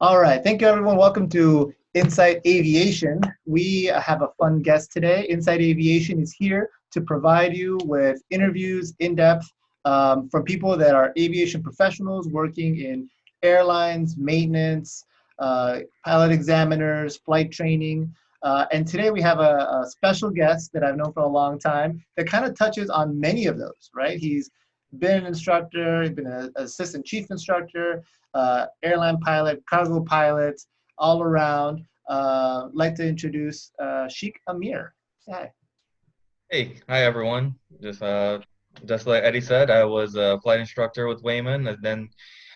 All right. Thank you, everyone. Welcome to Insight Aviation. We have a fun guest today. Insight Aviation is here to provide you with interviews in depth from people that are aviation professionals working in airlines, maintenance, pilot examiners, flight training. And today we have a special guest that I've known for a long time that kind of touches on many of those, right? He's been an instructor, he's been an assistant chief instructor, airline pilot, cargo pilot, all around. Like to introduce Sheik Amir. Hi. Hi everyone. Just like Eddie said, I was a flight instructor with Wayman, and then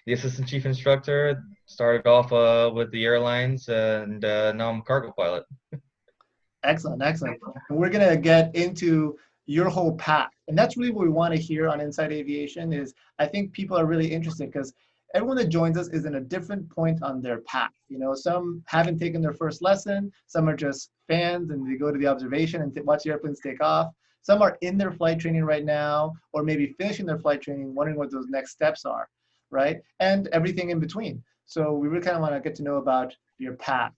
the assistant chief instructor. Started off with the airlines, and now I'm a cargo pilot. Excellent, excellent. And we're gonna get into your whole path, and that's really what we want to hear on Inside Aviation. Is I think people are really interested because everyone that joins us is in a different point on their path. You know, some haven't taken their first lesson, some are just fans and they go to the observation and watch the airplanes take off. Some are in their flight training right now, or maybe finishing their flight training, wondering what those next steps are, right? And everything in between. So we really kind of want to get to know about your path.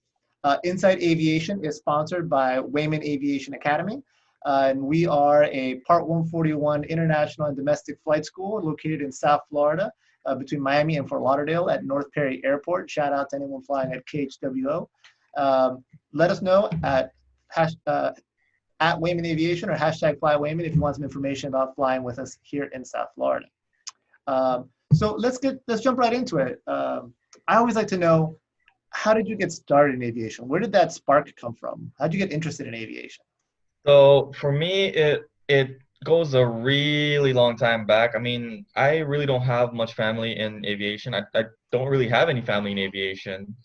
Inside Aviation is sponsored by Wayman Aviation Academy. And we are a Part 141 international and domestic flight school located in South Florida, between Miami and Fort Lauderdale at North Perry Airport. Shout out to anyone flying at KHWO. Let us know at Wayman Aviation or hashtag Fly Wayman if you want some information about flying with us here in South Florida. So let's jump right into it. I always like to know, how did you get started in aviation? Where did that spark come from? How did you get interested in aviation? So for me, it goes a really long time back. I mean, I really don't have much family in aviation. I don't really have any family in aviation.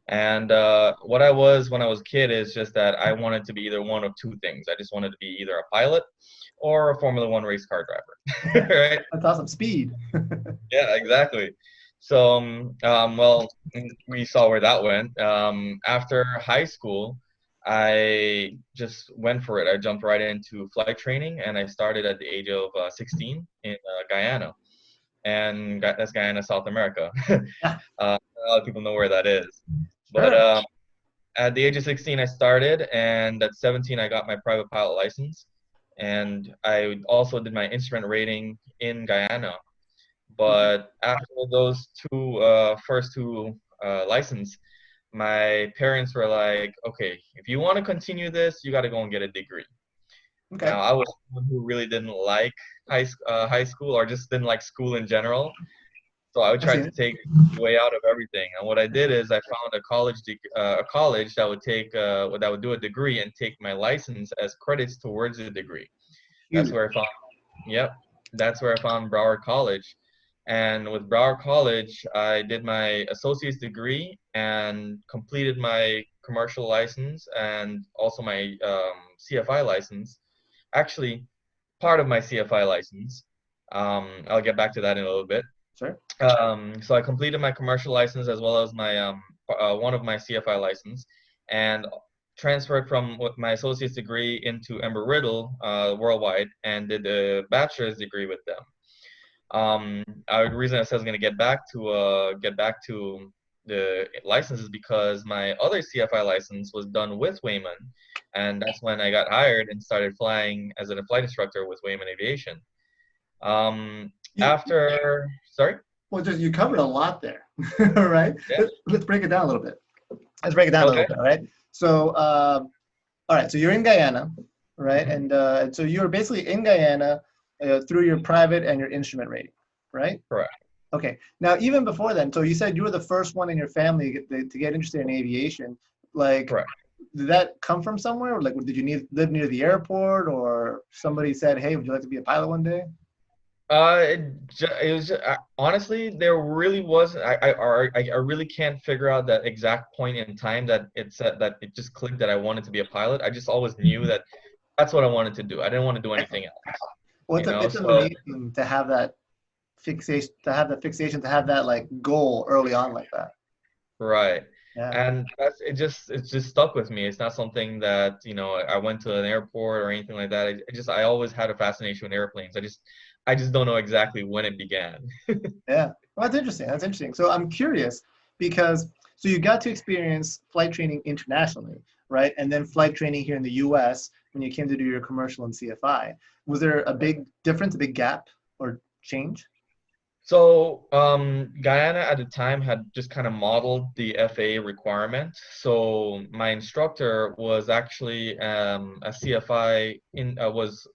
And what I was when I was a kid is just that I wanted to be either one of two things. I just wanted to be either a pilot or a Formula One race car driver, right? That's awesome. Speed. Yeah, exactly. So, well, we saw where that went. After high school, I just went for it. I jumped right into flight training, and I started at the age of 16 in Guyana, and that's Guyana, South America. Yeah, A lot of people know where that is. But sure. at the age of 16, I started, and at 17, I got my private pilot license, and I also did my instrument rating in Guyana. Okay. But after those first two license, my parents were like, okay, if you want to continue this, you got to go and get a degree. Okay. Now, I was someone who really didn't like high school or just didn't like school in general. So I would I try see to it. take the way out of everything. And what I did is I found a college that would that would do a degree and take my license as credits towards the degree. That's Huge. where I found, yep, that's where I found Broward College. And with Broward College, I did my associate's degree and completed my commercial license and also my CFI license. Actually, part of my CFI license. I'll get back to that in a little bit. Sure. So I completed my commercial license as well as my one of my CFI license, and transferred from my associate's degree into Embry-Riddle worldwide, and did a bachelor's degree with them. The reason I said I was going to get back to the license is because my other CFI license was done with Wayman, and that's when I got hired and started flying as a flight instructor with Wayman Aviation. You, Sorry? well, just you covered a lot there, right? Yeah. Let's break it down a little bit. Let's break it down a little Okay. bit, all right? So, all right, so you're in Guyana, right? And so you're basically in Guyana through your private and your instrument rating, right? Correct. Okay. Now, even before then, so you said you were the first one in your family to get interested in aviation. Like, Correct. did that come from somewhere? Like, did you live near the airport, or somebody said, "Hey, would you like to be a pilot one day"? It was just, honestly, there really was. I really can't figure out that exact point in time that it said that it just clicked that I wanted to be a pilot. I just always knew that that's what I wanted to do. I didn't want to do anything else, Well, you know? it's So, amazing to have that fixation, to have that like goal early on like that. right. Yeah. And it just stuck with me. It's not something that, I went to an airport or anything like that. I always had a fascination with airplanes. I just don't know exactly when it began. Yeah. Well, that's interesting. That's interesting. So I'm curious because So you got to experience flight training internationally, right? And then flight training here in the US when you came to do your commercial and CFI. Was there a big difference, a big gap or change? So Guyana at the time had just kind of modeled the FAA requirement. So my instructor was actually a CFI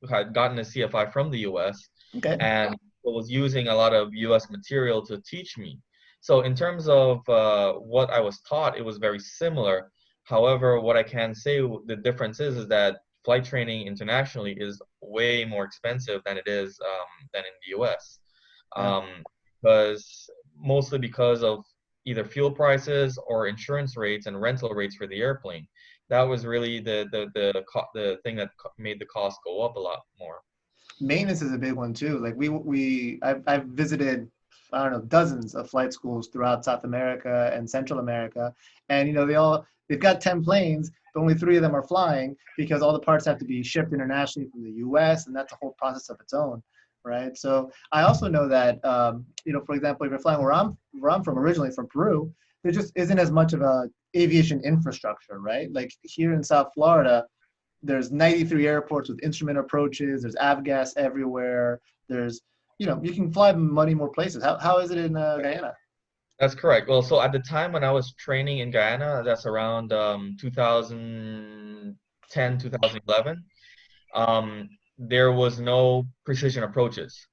had gotten a CFI from the US Okay. and was using a lot of US material to teach me. So in terms of what I was taught, it was very similar. However, what I can say the difference is that flight training internationally is way more expensive than it is than in the US, Yeah. um, because mostly because of either fuel prices or insurance rates and rental rates for the airplane. That was really the thing that made the cost go up a lot more. Maintenance is a big one too. Like I've visited, I don't know, dozens of flight schools throughout South America and Central America, and they've got 10 planes, but only 3 of them are flying because all the parts have to be shipped internationally from the U.S. and that's a whole process of its own, right? So I also know that for example, if you're flying where I'm from originally from Peru, there just isn't as much of a aviation infrastructure, right? Like here in South Florida, there's 93 airports with instrument approaches. There's avgas everywhere. You can fly many more places. How is it in Guyana? That's correct. Well, so at the time when I was training in Guyana, that's around 2010, 2011, there was no precision approaches.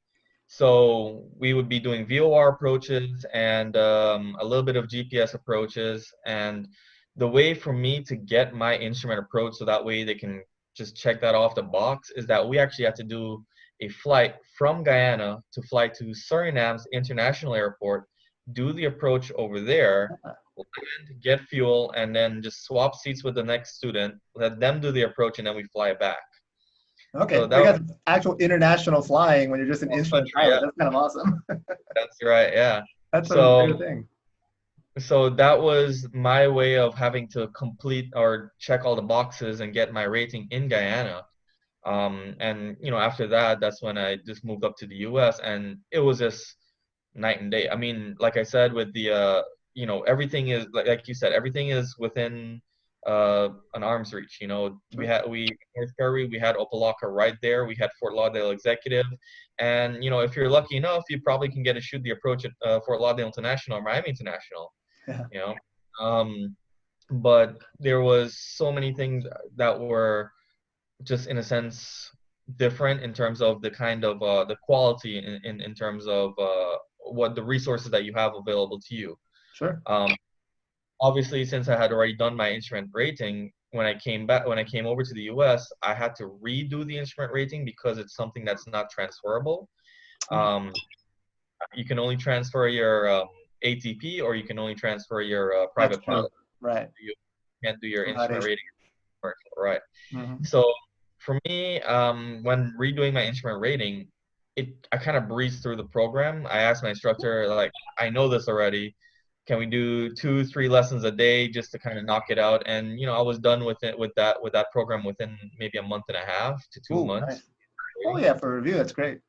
So we would be doing VOR approaches and a little bit of GPS approaches. And the way for me to get my instrument approach so that way they can just check that off the box is that we actually had to do a flight from Guyana to fly to Suriname's international airport, do the approach over there, land, get fuel, and then just swap seats with the next student, let them do the approach, and then we fly back. Okay, So we that was got actual international flying when you're just an cross instrument country, pilot. yeah. That's kind of awesome. That's right, yeah. That's a So real thing. so that was my way of having to complete or check all the boxes and get my rating in Guyana. And after that, that's when I just moved up to the US, and it was just night and day. I mean, like I said, with the everything is like you said, everything is within an arm's reach. Sure. We North Perry, we had Opelika right there. We had Fort Lauderdale Executive, and if you're lucky enough, you probably can get to shoot the approach at Fort Lauderdale International or Miami International. Yeah. You know, um, but there was so many things that were just in a sense different in terms of the kind of the quality in terms of what the resources that you have available to you. Sure. Um, Obviously, since I had already done my instrument rating, when I came over to the US, I had to redo the instrument rating because it's something that's not transferable. Um, you can only transfer your ATP, or you can only transfer your That's private true. pilot. Right. You can't do your instrument Validation. rating commercial, right? Hmm. So for me, when redoing my instrument rating, I kind of breezed through the program. I asked my instructor, like, I know this already. Can we do 2, 3 lessons a day just to kind of knock it out? And I was done with it with that program within maybe a month and a half to two Ooh, nice. months. Oh yeah, for review, that's great.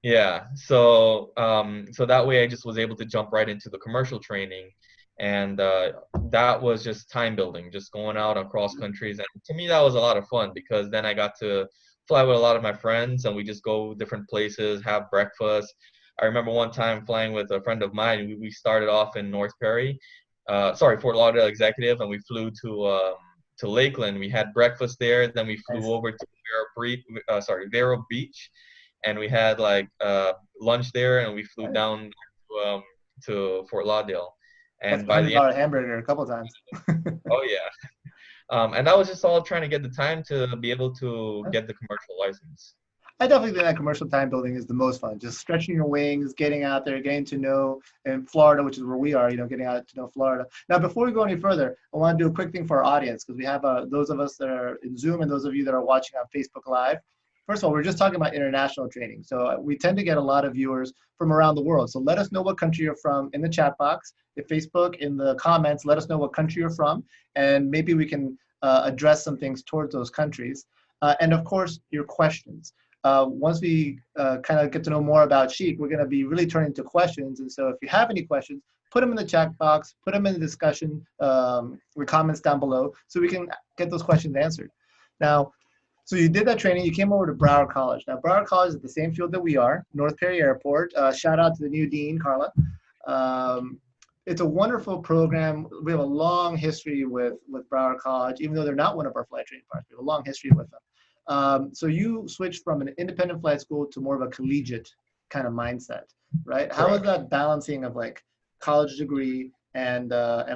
Yeah. So that way I just was able to jump right into the commercial training, and that was just time building, just going out across countries. And to me, that was a lot of fun because then I got to fly with a lot of my friends, and we just go different places, have breakfast. I remember one time flying with a friend of mine. We started off in North Perry, Fort Lauderdale Executive, and we flew to Lakeland. We had breakfast there. Then we flew Nice. over to Vero Beach, and we had like lunch there, and we flew Nice. down to Fort Lauderdale. That's And a by hundred the end, dollar hamburger a couple times. oh yeah, and that was just all trying to get the time to be able to get the commercial license. I definitely think that commercial time building is the most fun. Just stretching your wings, getting out there, getting to know in Florida, which is where we are, getting out to know Florida. Now, before we go any further, I want to do a quick thing for our audience because we have those of us that are in Zoom and those of you that are watching on Facebook Live. First of all, we're just talking about international training. So we tend to get a lot of viewers from around the world. So let us know what country you're from in the chat box. If Facebook, in the comments, let us know what country you're from, and maybe we can address some things towards those countries. And of course, your questions. Once we kind of get to know more about Sheik, we're going to be really turning to questions. And so if you have any questions, put them in the chat box, put them in the discussion, the comments down below, so we can get those questions answered. Now, so you did that training. You came over to Broward College. Now, Broward College is the same field that we are, North Perry Airport. Shout out to the new dean, Carla. It's a wonderful program. We have a long history with Broward College, even though they're not one of our flight training partners. We have a long history with them. So you switched from an independent flight school to more of a collegiate kind of mindset, right? How is that balancing of like college degree and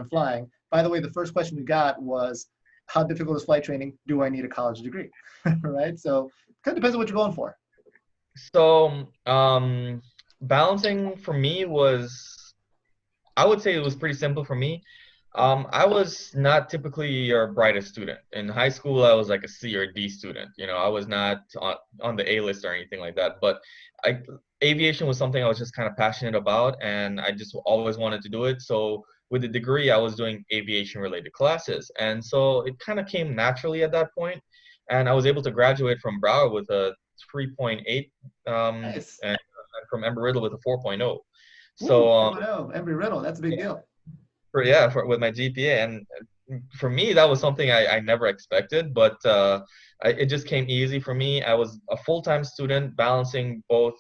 flying? By the way, the first question we got was, how difficult is flight training? Do I need a college degree? Right? So it kind of depends on what you're going for. So balancing for me was, I would say it was pretty simple for me. I was not typically your brightest student. In high school, I was like a C or D student. You know, I was not on the A list or anything like that. But aviation was something I was just kind of passionate about, and I just always wanted to do it. So with the degree, I was doing aviation related classes. And so it kind of came naturally at that point. And I was able to graduate from Broward with a 3.8, Nice. and from Embry-Riddle with a 4.0. So, Ooh, Embry-Riddle, that's a big deal. with my GPA, and for me that was something I never expected, but it just came easy for me. I was a full-time student balancing both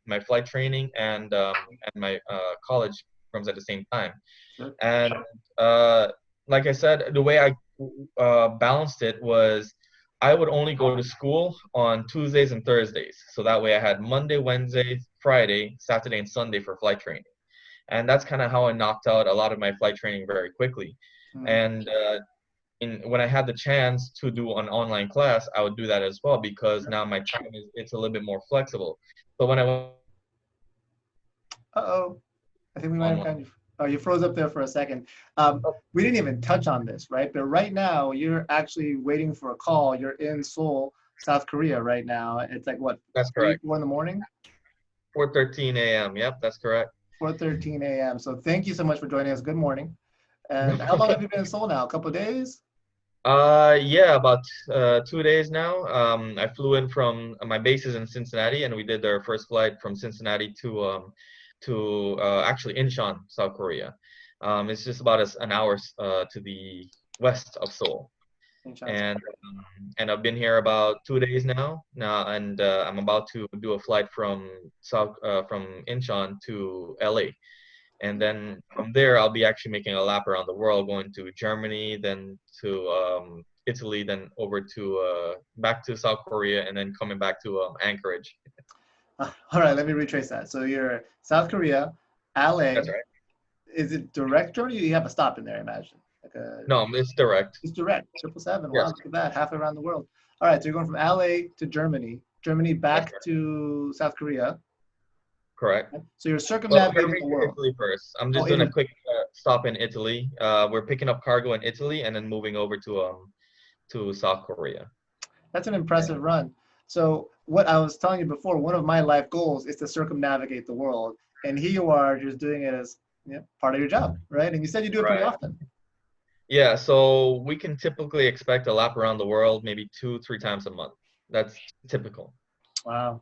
my flight training and my college programs at the same time. Sure. And like I said, the way I balanced it was I would only go to school on Tuesdays and Thursdays, so that way I had Monday, Wednesday, Friday, Saturday, and Sunday for flight training. And that's kind of how I knocked out a lot of my flight training very quickly. And when I had the chance to do an online class, I would do that as well, because now my time it's a little bit more flexible. So when I went Uh-oh, I think we might have online, gotten you. Oh, you froze up there for a second. We didn't even touch on this, right? But right now, you're actually waiting for a call. You're in Seoul, South Korea right now. It's like, what, that's 3, correct. 4 in the morning? 4:13 a.m. Yep, that's correct. 4:13 a.m. So thank you so much for joining us. Good morning. And how long have you been in Seoul now? A couple of days? Yeah, about 2 days now. I flew in from my base is in Cincinnati, and we did our first flight from Cincinnati to actually Incheon, South Korea. It's just about an hour to the west of Seoul, and I've been here about 2 days now, and I'm about to do a flight from from Incheon to LA. And then from there, I'll be actually making a lap around the world, going to Germany, then to Italy, then over to back to South Korea, and then coming back to Anchorage. All right, let me retrace that. So you're South Korea, LA. That's right. Is it direct journey? You have a stop in there, I imagine. No, it's direct. It's direct. 777. Wow, Yes. look at that. Half around the world. All right, so you're going from LA to Germany, Germany back to South Korea. Correct. So you're circumnavigating the world. Italy first. I'm just doing a quick stop in Italy. We're picking up cargo in Italy and then moving over to South Korea. That's an impressive run. So what I was telling you before, one of my life goals is to circumnavigate the world, and here you are just doing it as part of your job, right? And you said you do it pretty often. Yeah, so we can typically expect a lap around the world maybe 2-3 times a month. That's typical. Wow.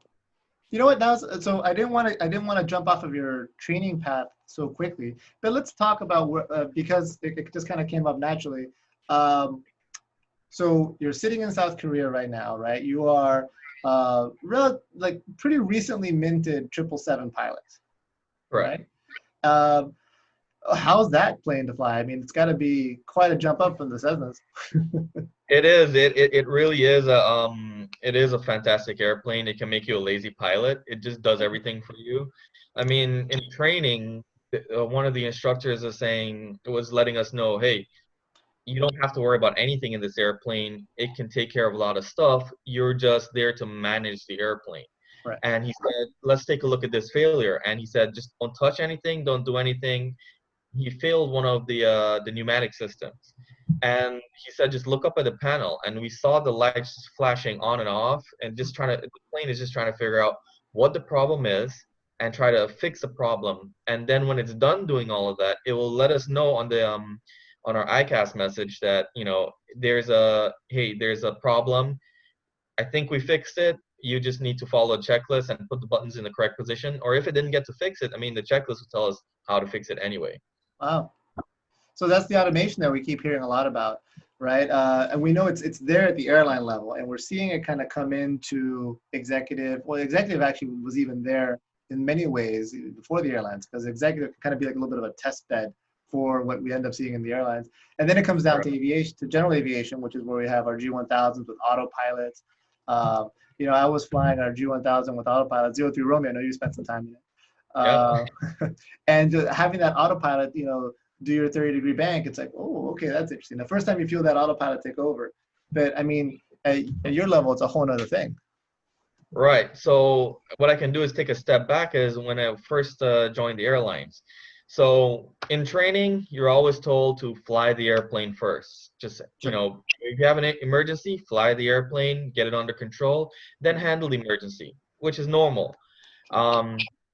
You know what? So I didn't want to jump off of your training path so quickly, but let's talk about because it just kind of came up naturally. So you're sitting in South Korea right now, right? You are pretty recently minted 777 pilot, Right? How's that plane to fly? I mean, it's got to be quite a jump up from the Cessnas. It is. It really is a fantastic airplane. It can make you a lazy pilot. It just does everything for you. I mean, in training, one of the instructors was letting us know, hey, you don't have to worry about anything in this airplane. It can take care of a lot of stuff. You're just there to manage the airplane. Right. And he said, let's take a look at this failure. And he said, just don't touch anything, don't do anything. He failed one of the pneumatic systems, and he said just look up at the panel, and we saw the lights flashing on and off, and the plane is just trying to figure out what the problem is and try to fix the problem. And then when it's done doing all of that, it will let us know on the on our ICAS message that there's a problem. I think we fixed it. you just need to follow a checklist and put the buttons in the correct position. Or if it didn't get to fix it, I mean, the checklist will tell us how to fix it anyway. Wow. So that's the automation that we keep hearing a lot about, right? And we know it's there at the airline level, and we're seeing it kind of come into executive. Well, executive actually was even there in many ways before the airlines, because executive can kind of be like a little bit of a test bed for what we end up seeing in the airlines. And then it comes down Right. to aviation, to general aviation, which is where we have our G1000s with autopilots. You know, I was flying our G1000 with autopilot, 03 Romeo. I know you spent some time in it. Yep. Uh, and having that autopilot, you know, do your 30-degree bank, it's like, oh, okay, that's interesting. The first time you feel that autopilot take over. But I mean, at your level, it's a whole nother thing. Right. So what I can do is take a step back is when I first joined the airlines. So in training, you're always told to fly the airplane first. Just, Sure. if you have an emergency, fly the airplane, get it under control, then handle the emergency, which is normal.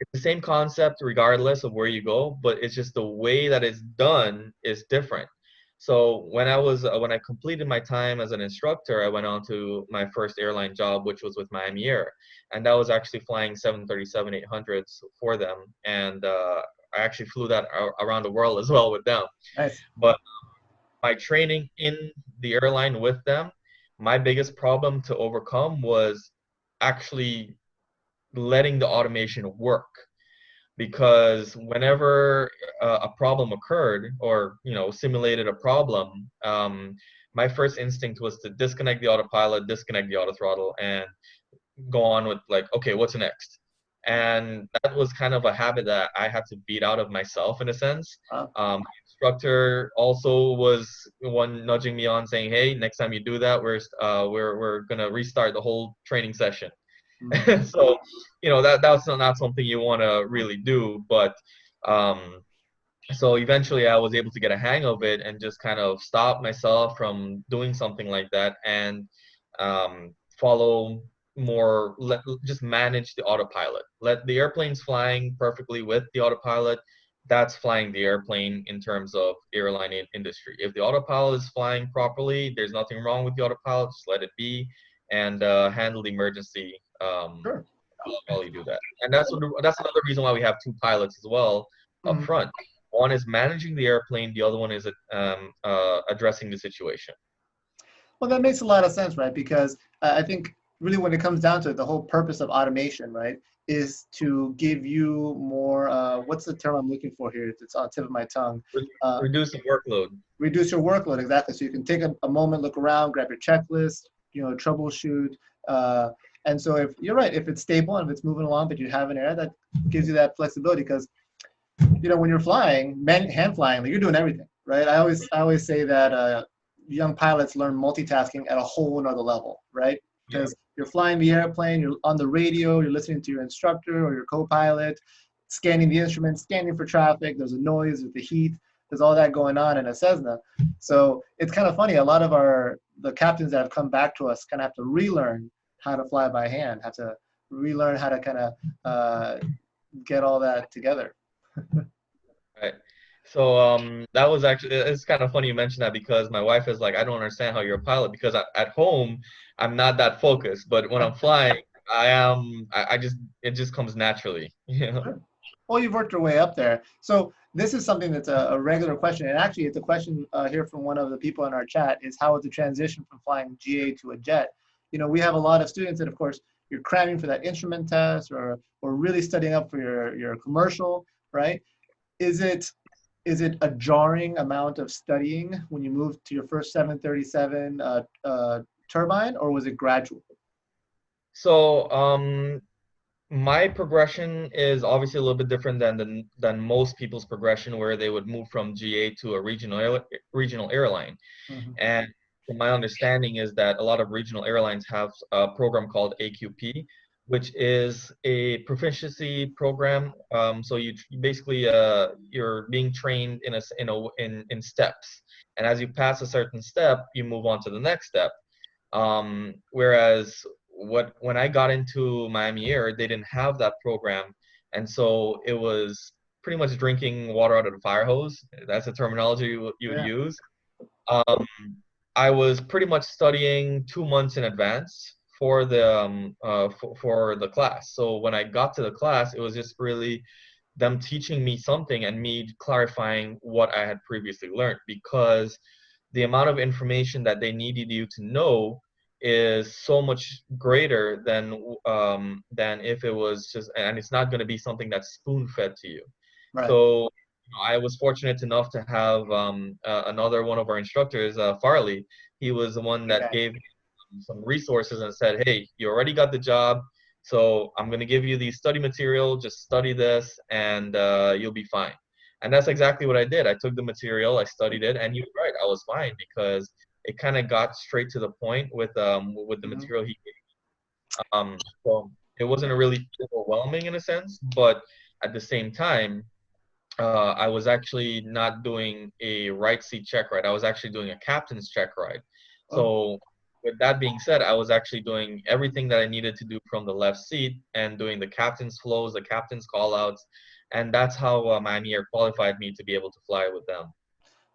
It's the same concept regardless of where you go, but it's just the way that it's done is different. So when I completed my time as an instructor, I went on to my first airline job, which was with Miami Air, and that was actually flying 737-800s for them, and I actually flew that around the world as well with them. Nice. But my training in the airline with them, my biggest problem to overcome was actually letting the automation work, because whenever a problem occurred or simulated a problem, my first instinct was to disconnect the autopilot, disconnect the autothrottle, and go on with like, okay, what's next? And that was kind of a habit that I had to beat out of myself in a sense. Instructor also was one nudging me on, saying, "Hey, next time you do that, we're gonna restart the whole training session." Mhm. So, that's not something you want to really do. But um, so eventually I was able to get a hang of it and just kind of stop myself from doing something like that, and follow more, just manage the autopilot. Let the airplanes flying perfectly with the autopilot. That's flying the airplane in terms of airline industry. If the autopilot is flying properly, there's nothing wrong with the autopilot. Just let it be, and handle the emergency Sure. while you do that. And that's another reason why we have two pilots as well up Mhm. front. One is managing the airplane. The other one is addressing the situation. Well, that makes a lot of sense, right? Because I think really when it comes down to it, the whole purpose of automation, right, is to give you more, what's the term I'm looking for here? It's on the tip of my tongue. Uh, Reducing workload. Reduce your workload, exactly. So you can take a moment, look around, grab your checklist, troubleshoot. Uh, and so if you're right, if it's stable and if it's moving along, but you have an error, that gives you that flexibility because when you're flying, hand flying, like, you're doing everything, right? I always say that young pilots learn multitasking at a whole another level, right? Yeah. Because you're flying the airplane, you're on the radio, you're listening to your instructor or your co-pilot, scanning the instruments, scanning for traffic. There's a noise, there's the heat, there's all that going on in a Cessna. So it's kind of funny. A lot of the captains that have come back to us kind of have to relearn how to fly by hand, have to relearn how to kind of get all that together. Right. So that was actually, it's kind of funny you mentioned that, because my wife is like, I don't understand how you're a pilot, because at home I'm not that focused, but when I'm flying, I am. I just, it just comes naturally. Sure. Well, you've worked your way up there. So this is something that's a regular question, and actually, it's a question here from one of the people in our chat: is how is the transition from flying GA to a jet? We have a lot of students that, of course, you're cramming for that instrument test, or really studying up for your commercial, right? Is it a jarring amount of studying when you move to your first 737 turbine, or was it gradual? So my progression is obviously a little bit different than most people's progression, where they would move from GA to a regional airline. Mhm. And from my understanding is that a lot of regional airlines have a program called AQP, which is a proficiency program. So you basically you're being trained in steps, and as you pass a certain step, you move on to the next step. Whereas when I got into Miami Air, they didn't have that program, and so it was pretty much drinking water out of the fire hose. That's the terminology you would Yeah. use. Um, I was pretty much studying 2 months in advance for the class. So when I got to the class, it was just really them teaching me something and me clarifying what I had previously learned, because the amount of information that they needed you to know is so much greater than if it was just, and it's not going to be something that's spoon fed to you. Right. So I was fortunate enough to have another one of our instructors, Farley. He was the one that Okay. gave me some resources and said, "Hey, you already got the job, so I'm going to give you the study material. Just study this, and you'll be fine." And that's exactly what I did. I took the material, I studied it, and he was right. I was fine because it kind of got straight to the point with the Mhm. material he gave. So it wasn't really overwhelming in a sense, but at the same time, I was actually not doing a right seat check ride. I was actually doing a captain's check ride. Oh, So with that being said, I was actually doing everything that I needed to do from the left seat and doing the captain's flows, the captain's call outs. And that's how Miami Air qualified me to be able to fly with them.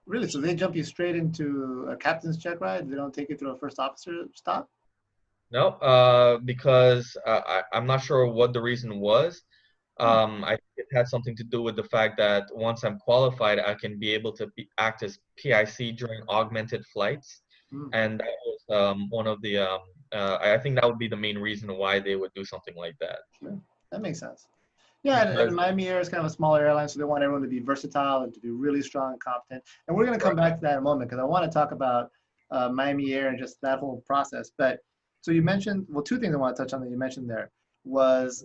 really? So they jump you straight into a captain's check ride? They don't take you through a first officer stop? No, because I'm not sure what the reason was. Hmm. I think it had something to do with the fact that once I'm qualified, I can be able to act as PIC during augmented flights, Hmm. and that was one of the. I think that would be the main reason why they would do something like that. Sure. That makes sense. Yeah, and Because Miami Air is kind of a smaller airline, so they want everyone to be versatile and to be really strong and competent. And we're going to come right, back to that in a moment because I want to talk about Miami Air and just that whole process. But so you mentioned, well, two things I want to touch on that you mentioned there was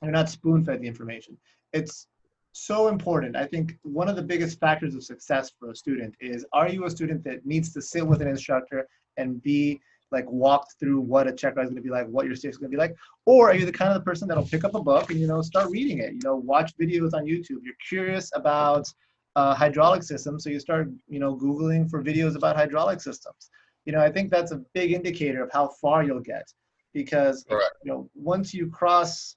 you're not spoon-fed the information. It's so important. I think one of the biggest factors of success for a student is, are you a student that needs to sit with an instructor and be like walked through what a check ride is going to be like, what your stage is going to be like, or are you the kind of the person that'll pick up a book and start reading it? Watch videos on YouTube. You're curious about hydraulic systems, so you start Googling for videos about hydraulic systems. I think that's a big indicator of how far you'll get, because if correct, once you cross,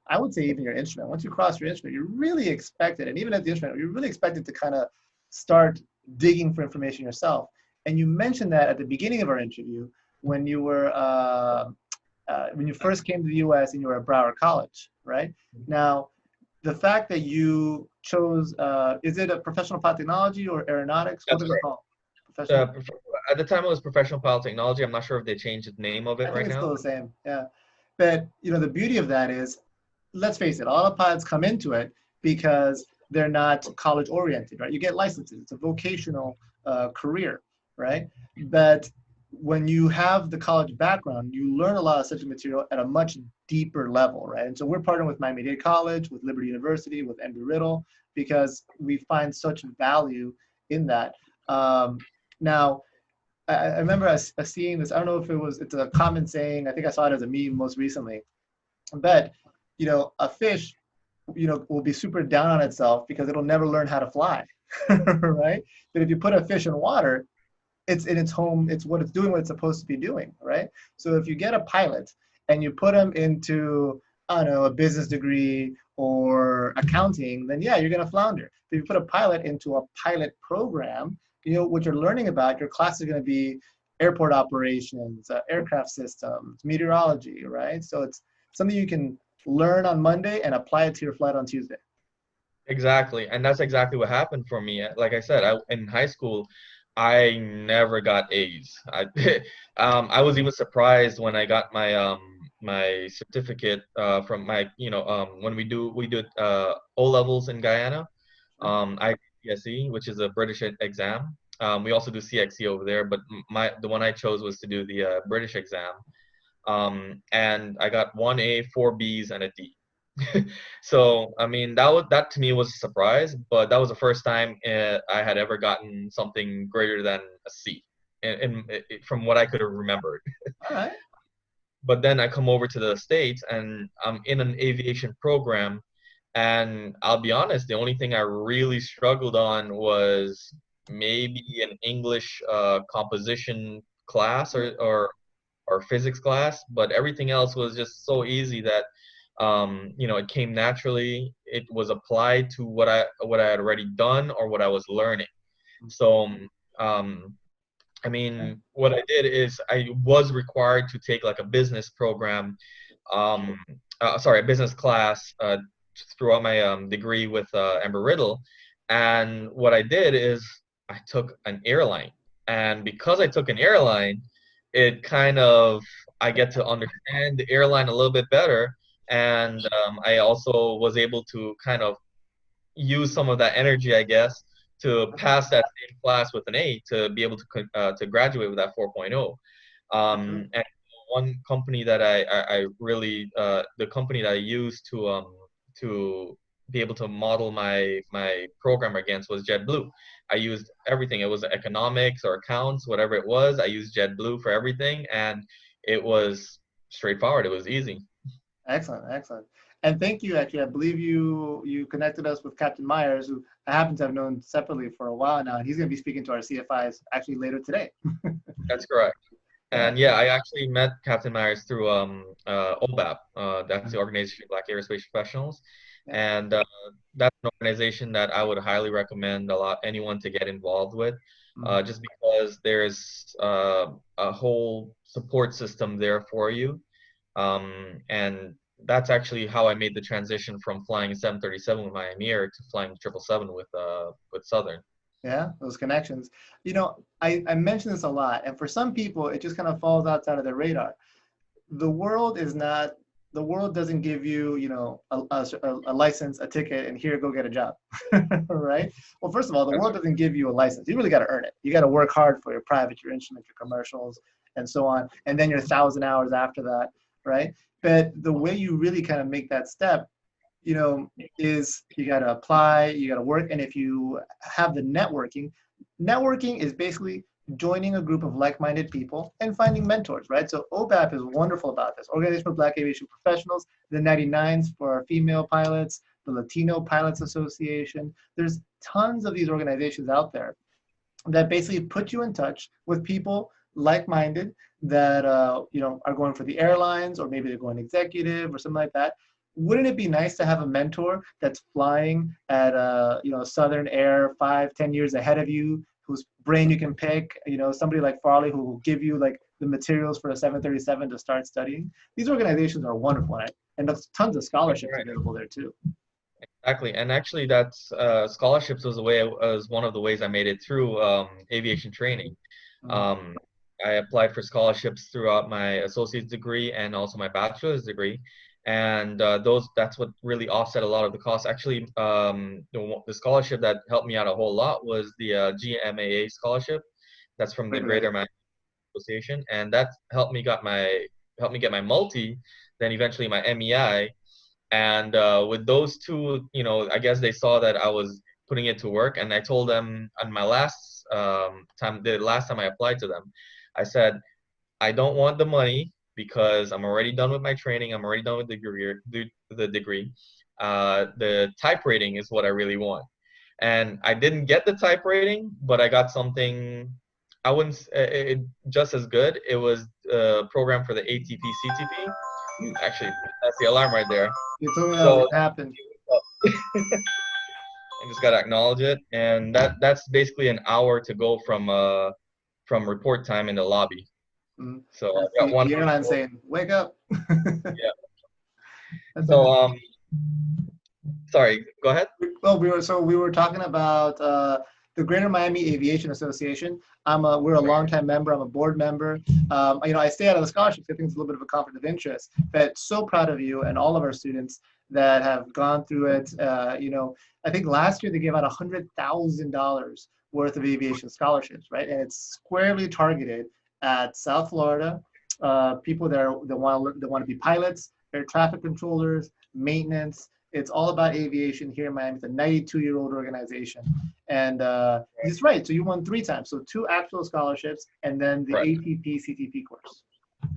I would say even your instrument, once you cross your instrument, you're really expected, and even at the instrument, you're really expected to kind of start digging for information yourself. And you mentioned that at the beginning of our interview when you were when you first came to the U.S. and you were at Broward College, right? Now, the fact that you chose, is it a professional pilot technology or aeronautics? What that's is it correct. called? Uh, Professional. prof- at the time, it was professional pilot technology. I'm not sure if they changed the name of I it think right it's still now. the same. Yeah. But the beauty of that is, let's face it, all the pilots come into it because they're not college oriented, right? You get licenses. It's a vocational career, right? But when you have the college background, you learn a lot of subject material at a much deeper level, right? And so we're partnering with Miami-Dade College, with Liberty University, with Embry-Riddle, because we find such value in that. Now, I remember us seeing this. I don't know if it's a common saying. I think I saw it as a meme most recently. But, a fish, will be super down on itself because it'll never learn how to fly, right? But if you put a fish in water, it's in its home. It's what it's doing, what it's supposed to be doing, right? So if you get a pilot and you put them into, I don't know, a business degree or accounting, then yeah, you're gonna flounder. But if you put a pilot into a pilot program, what you're learning about, your class is gonna be airport operations, aircraft systems, meteorology, right? So it's something you can learn on Monday and apply it to your flight on Tuesday. Exactly, and that's exactly what happened for me. Like I said, in high school, I never got A's. I was even surprised when I got my certificate from my when we do O levels in Guyana. I CSE, which is a British exam. We also do CXE over there, but the one I chose was to do the British exam. And I got one A, four B's, and a D. So I mean that to me was a surprise, but that was the first time I had ever gotten something greater than a C, from what I could have remembered. All right. But then I come over to the States and I'm in an aviation program, and I'll be honest, the only thing I really struggled on was maybe an English composition class or physics class, but everything else was just so easy that it came naturally. It was applied to what I had already done or what I was learning. So um, I mean, what I did is I was required to take like a business program, um, sorry, a business class throughout my degree with Embry-Riddle. And what I did is I took an airline. And because I took an airline, it kind of, I get to understand the airline a little bit better. And I also was able to kind of use some of that energy, I guess, to pass that same class with an A to be able to graduate with that 4.0. And one company that I really the company that I used to be able to model my program against was JetBlue. I used everything. It was economics or accounts, whatever it was. I used JetBlue for everything, and it was straightforward. It was easy. Excellent, excellent. And thank you, actually. I believe you connected us with Captain Myers, who I happen to have known separately for a while now, and he's going to be speaking to our CFIs actually later today. That's correct. Yeah. And yeah, I actually met Captain Myers through OBAP. That's the Mhm. Organization of Black Aerospace Professionals, Yeah. and that's an organization that I would highly recommend anyone to get involved with, Mhm. just because there's a whole support system there for you, and that's actually how I made the transition from flying a 737 with my Emir to flying 777 with Southern. Yeah, those connections. I mention this a lot, and for some people, it just kind of falls outside of their radar. The world is not, the world doesn't give you, a license, a ticket, and here, go get a job, right? Well, first of all, the That's world doesn't give you a license. You really got to earn it. You got to work hard for your private, your instrument, your commercials, and so on, and then your 1,000 hours after that, right? But the way you really kind of make that step, you know, is you got to apply, you got to work. And if you have the networking is basically joining a group of like-minded people and finding mentors, right? So OBAP is wonderful about this. Organization for Black Aviation Professionals, the 99s for our female pilots, the Latino Pilots Association. There's tons of these organizations out there that basically put you in touch with people like-minded that are going for the airlines, or maybe they're going executive or something like that. Wouldn't it be nice to have a mentor that's flying at Southern Air 5-10 years ahead of you, whose brain you can pick, somebody like Farley who will give you like the materials for a 737 to start studying. These organizations are wonderful, right? And there's tons of scholarships right. available there too. Exactly, and actually, that's scholarships was one of the ways I made it through aviation training. Mm. Um, I applied for scholarships throughout my associate's degree and also my bachelor's degree, and that's what really offset a lot of the costs. Actually, the scholarship that helped me out a whole lot was the GMAA scholarship. That's from the Right, right. Greater Manchester Association, and that helped me get my multi, then eventually my MEI. And with those two, I guess they saw that I was putting it to work. And I told them on my the last time I applied to them, I said, I don't want the money because I'm already done with my training. I'm already done with the degree. The type rating is what I really want. And I didn't get the type rating, but I got something. I wouldn't just as good. It was a program for the ATP CTP. Actually, that's the alarm right there. You told me that was So going to happen. I just gotta acknowledge it, and that's basically an hour to go from report time in the lobby. Mm. So I That's got the 1 hour to airline go. saying, "Wake up." Yeah. That's So interesting. sorry, go ahead. Well, we were talking about the Greater Miami Aviation Association. We're a longtime member. I'm a board member. I stay out of the scholarships. I think it's a little bit of a conflict of interest. But so proud of you and all of our students that have gone through it. I think last year they gave out $100,000 worth of aviation scholarships, right? And it's squarely targeted at South Florida, people that want to be pilots, air traffic controllers, maintenance. It's all about aviation here in Miami. It's a 92-year-old organization. And he's right. So you won 3 times. So 2 actual scholarships and then the Right. ATP CTP course.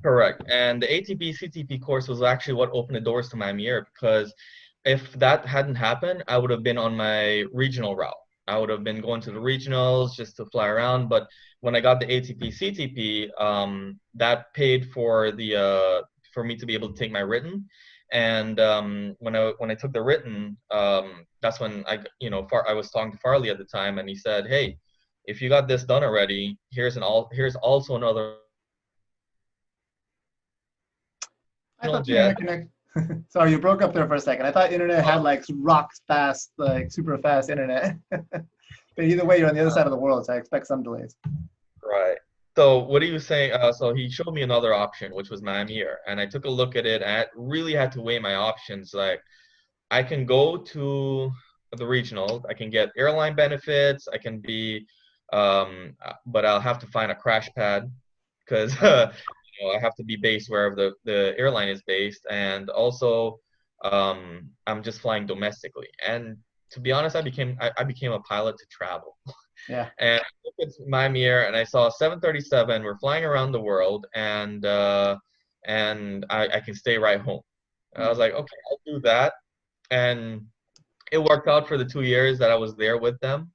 Correct. And the ATP CTP course was actually what opened the doors to Miami Air, because if that hadn't happened, I would have been on my regional route. I would have been going to the regionals just to fly around. But when I got the ATP CTP, that paid for me to be able to take my written. And when I took the written, that's when I was talking to Farley at the time, and he said, "Hey, if you got this done already, here's also another I thought the jet. internet connect. Sorry, you broke up there for a second. I thought internet had like rock fast, like super fast internet. But either way, you're on the other side of the world, so I expect some delays. Right. So what are you saying? So he showed me another option, which was Miami Air, and I took a look at it, and I really had to weigh my options. Like I can go to the regionals, I can get airline benefits, I can be, but I'll have to find a crash pad because Okay. I have to be based wherever the airline is based, and also I'm just flying domestically. And to be honest, I became a pilot to travel. Yeah. And I looked at Miami Air and I saw 737. We're flying around the world, and I can stay right home. I was Mhm. like, okay, I'll do that. And it worked out for the 2 years that I was there with them.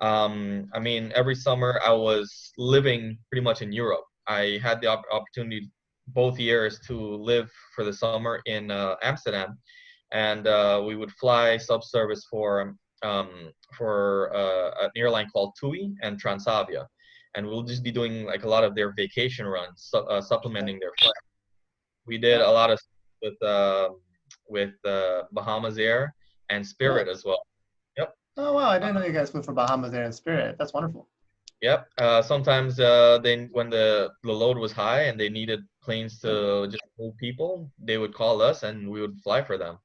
I mean, every summer I was living pretty much in Europe. I had the opportunity both years to live for the summer in Amsterdam, and we would fly subservice for an airline called TUI and Transavia, and we'll just be doing like a lot of their vacation runs, supplementing their flight. We did Yeah. a lot of with Bahamas Air and Really? Spirit as well. Yep. Oh wow, I didn't know you guys flew for Bahamas Air in Spirit. That's wonderful. Yep. Sometimes they when the load was high and they needed planes Yeah. to just move people, they would call us and we would fly for them.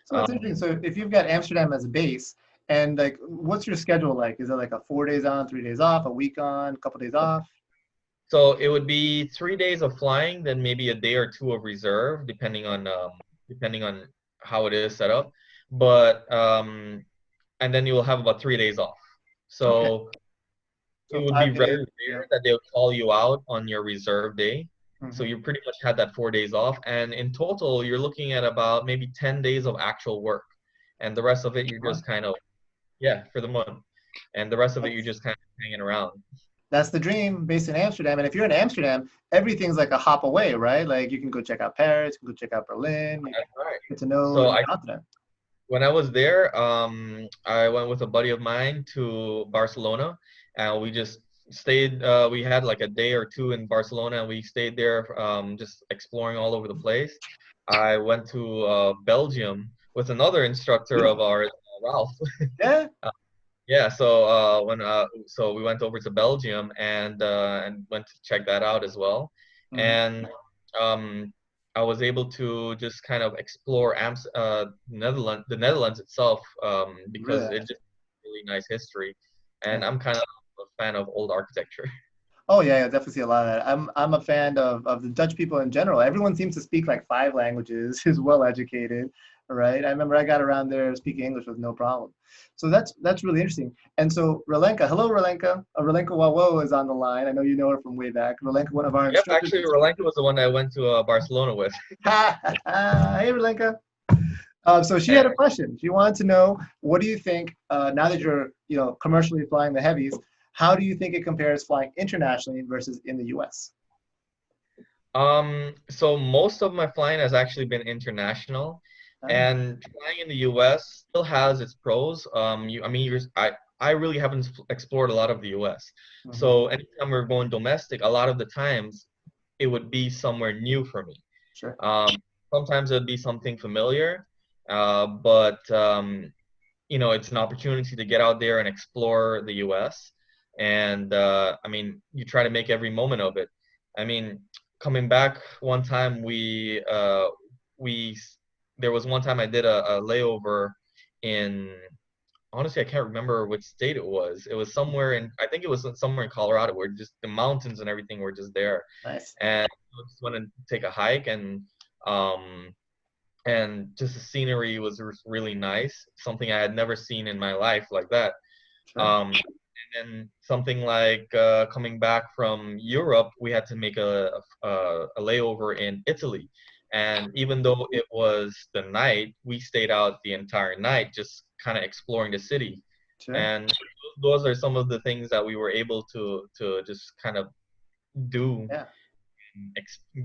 So it's interesting. Um, So if you've got Amsterdam as a base, and like, what's your schedule like? Is it like a 4 days on, 3 days off, a week on, a couple days off? so it would be 3 days of flying, then maybe a day or two of reserve, depending on how it is set up. But and then you will have about 3 days off. Okay. So it So would be five very days. Yeah. rare that they would call you out on your reserve day. So Hmm. you pretty much had that 4 days off. And in total, you're looking at about maybe 10 days of actual work. And the rest of it, you're just kind of, yeah, for the month. And the rest of it, you're That's just kind of hanging around. that's the dream based in Amsterdam. And if you're in Amsterdam, everything's like a hop away, right? Like you can go check out Paris, you can go check out Berlin, you can That's right. get to know So the I, continent. when I was there, I went with a buddy of mine to Barcelona, and we just stayed. We had like a day or two in Barcelona, and we stayed there, just exploring all over the place. I went to Belgium with another instructor of Beautiful. ours, Ralph. Yeah. Yeah, so we went over to Belgium and went to check that out as well, Hmm. and um, I was able to just kind of explore the Netherlands itself, Really because it nice. just really nice history, and Yeah. I'm kind of a fan of old architecture. Oh yeah, yeah, definitely see a lot of that. I'm a fan of the Dutch people in general. Everyone seems to speak like 5 languages, is well educated, right? I remember I got around there speaking English with no problem. So that's really interesting. And so Rolenka, hello Rolenka. Rolenka Wawo is on the line. I know you know her from way back. Rolenka, one of our Yep, instructors. actually, Rolanka was the one that I went to Barcelona with. Hey Rolenka. So she had a And question. She wanted to know, what do you think, now that you're, commercially flying the heavies, how do you think it compares flying internationally versus in the U.S.? So most of my flying has actually been international, Uh, and flying in the U.S. still has its pros. I mean, I really haven't explored a lot of the U.S. mhm. So anytime we're going domestic, a lot of the times it would be somewhere new for me. Sure. Um, Sometimes it would be something familiar, but it's an opportunity to get out there and explore the U.S. And I mean, you try to make every moment of it. I mean, coming back one time, we there was one time I did a layover in, honestly, I can't remember which state it was. It was somewhere in, I think it was somewhere in Colorado, where just the mountains and everything were just there. Nice. And I just went to take a hike, um and just the scenery was really nice, something I had never seen in my life like that. Sure. And then something like coming back from Europe, we had to make a layover in Italy. And even though it was the night, we stayed out the entire night, just kind of exploring the city. Sure. And those are some of the things that we were able to just kind of do. Yeah.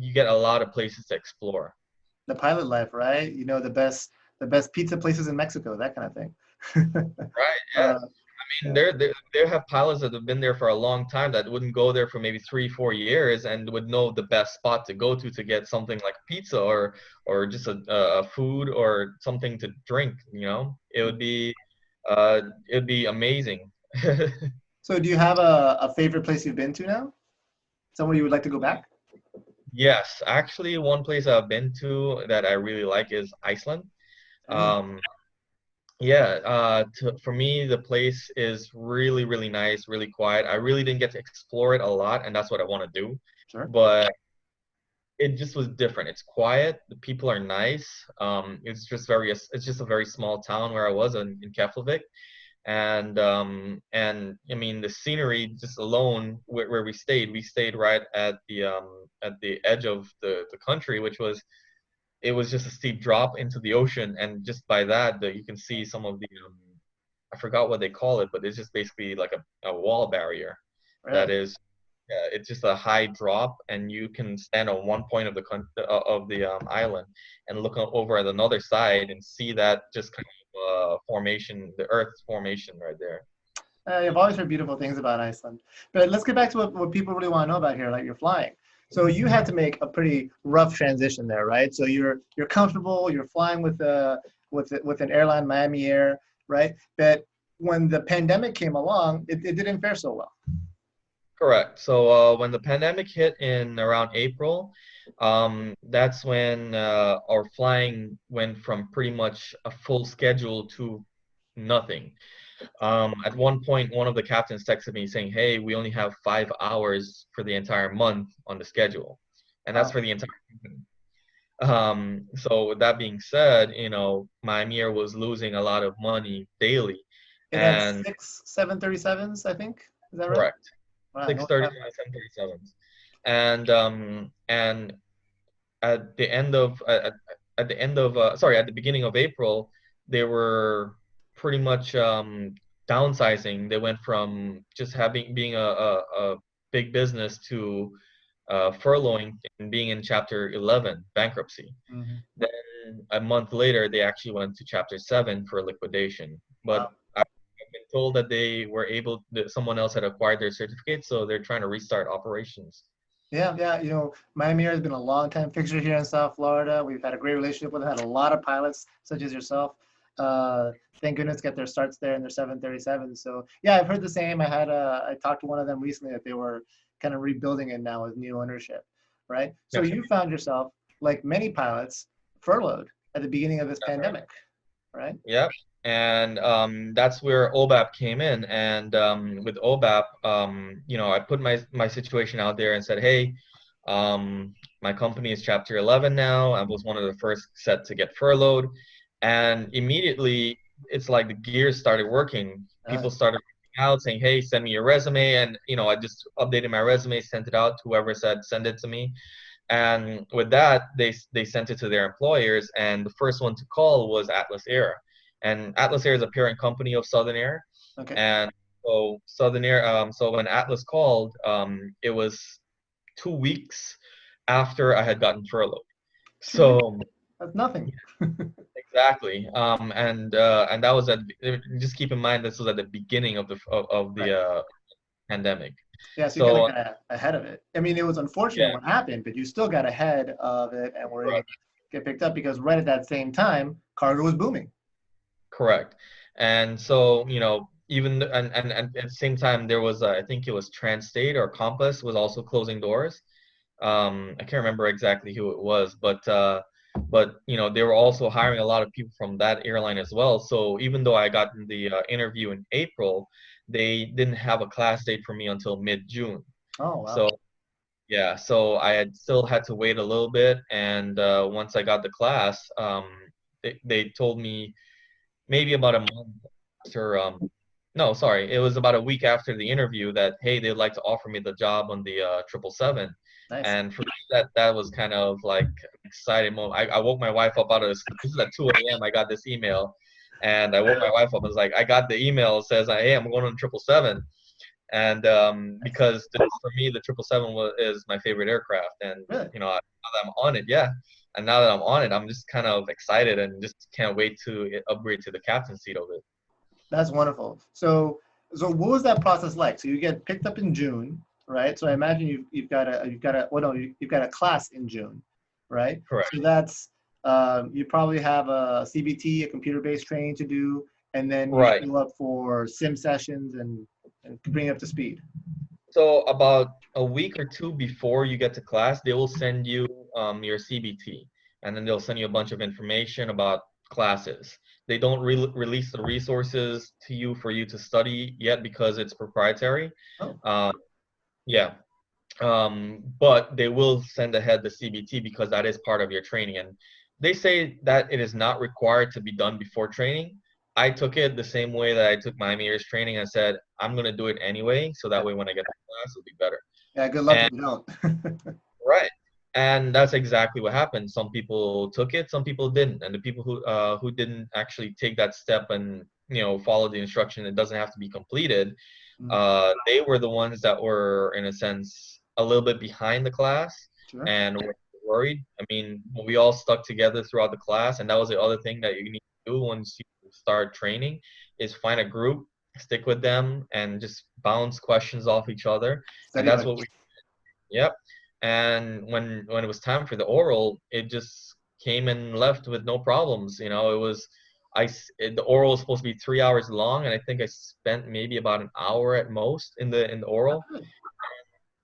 You get a lot of places to explore. The pilot life, right? The best pizza places in Mexico, that kind of thing. Right? Yeah. uh, mean, Yeah. they have pilots that have been there for a long time that wouldn't go there for maybe 3, 4 years and would know the best spot to go to get something like pizza or just a food or something to drink. It'd be amazing. So do you have a favorite place you've been to now? Somewhere you would like to go back? Yes, actually, one place I've been to that I really like is Iceland. Mm, Um, Yeah, for me, the place is really, really nice, really quiet. I really didn't get to explore it a lot, and that's what I want to do. sure. But it just was different. It's quiet. The people are nice. It's just a very small town where I was in Keflavik, and I mean the scenery just alone where we stayed right at the edge of the country, which was it was just a steep drop into the ocean, and just by that, you can see some of the I forgot what they call it, but it's just basically like a wall barrier that Really? is it's just a high drop, and you can stand on one point of the island and look over at another side and see that just kind of formation, the Earth's formation right there. I've always heard beautiful things about Iceland. But let's get back to what people really want to know about here, like you're flying. So you had to make a pretty rough transition there, right? So you're comfortable, you're flying with an airline, Miami Air, right? But when the pandemic came along, it didn't fare so well. Correct. So when the pandemic hit in around April, that's when our flying went from pretty much a full schedule to nothing. At one point, one of the captains texted me saying, "Hey, we only have 5 hours for the entire month on the schedule," and that's Wow. for the entire company. So with that being said, my Mir was losing a lot of money daily, It had and six 737s, I think. Is that right? correct, Wow, six no thirty problem. five, 737s, and at the end of at the end of sorry at the beginning of April, they were pretty much downsizing. They went from just having being a big business to furloughing and being in Chapter 11 bankruptcy. Hmm. Then a month later, they actually went to Chapter 7 for liquidation. But Wow. I've been told that that someone else had acquired their certificate, so they're trying to restart operations. Yeah, yeah. Miami Air has been a long time fixture here in South Florida. We've had a great relationship with them, had a lot of pilots such as yourself. Uh, thank goodness get their starts there in their 737. So yeah, I've heard the same. I talked to one of them recently that they were kind of rebuilding it now with new ownership, right? So Yeah, you found yourself, like many pilots, furloughed at the beginning of this that's right. pandemic, right? Yep. And that's where OBAP came in. And with OBAP, I put my situation out there and said, hey, my company is Chapter 11 now. I was one of the first set to get furloughed. And immediately, it's like the gears started working. People started reaching out saying, hey, send me your resume. And, I just updated my resume, sent it out to whoever said, send it to me. And with that, they sent it to their employers, and the first one to call was Atlas Air. And Atlas Air is a parent company of Southern Air. Okay. And so Southern Air, so when Atlas called, it was 2 weeks after I had gotten furloughed. 2 weeks. So That's nothing. exactly, and that was just keep in mind this was at the beginning of Right. the pandemic. Yeah, so you kind of So got ahead of it. I mean, it was unfortunate yeah, what happened, but you still got ahead of it and were able to correct. get picked up because right at that same time, cargo was booming. Correct. And so, and at the same time, there was, I think it was Transstate or Compass was also closing doors. I can't remember exactly who it was, but they were also hiring a lot of people from that airline as well. So even though I got the interview in April, they didn't have a class date for me until mid-June. Oh, wow. So yeah, so I had still had to wait a little bit, and once I got the class, they told me maybe about a month after no, sorry, it was about a week after the interview that hey, they'd like to offer me the job on the 777. Nice. And for me, that was kind of like an exciting moment. I woke my wife up out of this. This is at 2 a.m. I got this email, and I woke my wife up and was like, I got the email. It says, hey, I'm going on 777. And because for me, the 777 is my favorite aircraft, and Really? now that I'm on it, yeah, and now that I'm on it, I'm just kind of excited and just can't wait to upgrade to the captain seat of it. That's wonderful. So So what was that process like? So you get picked up in June, right? So I imagine you've got a class in June, right? Correct. So that's you probably have a CBT, a computer-based training to do, and then you Right. show up for sim sessions and bring you up to speed. So about a week or two before you get to class, they will send you your CBT, and then they'll send you a bunch of information about classes. They don't release the resources to you for you to study yet because it's proprietary. Oh, Uh, yeah, but they will send ahead the CBT because that is part of your training. And they say that it is not required to be done before training. I took it the same way that I took my MERS training. I said, I'm going to do it anyway. So that way when I get to class, it'll be better. yeah. Good luck And if you don't. right. And that's exactly what happened. Some people took it, some people didn't. And the people who didn't actually take that step and follow the instruction, it doesn't have to be completed. Mm, They were the ones that were, in a sense, a little bit behind the class sure. and were worried. I mean, we all stuck together throughout the class, and that was the other thing that you need to do once you start training is find a group, stick with them, and just bounce questions off each other. And Study that's buddy. what we, yep. And when it was time for the oral, it just came and left with no problems. It was the oral was supposed to be 3 hours long, and I think I spent maybe about an hour at most in the oral.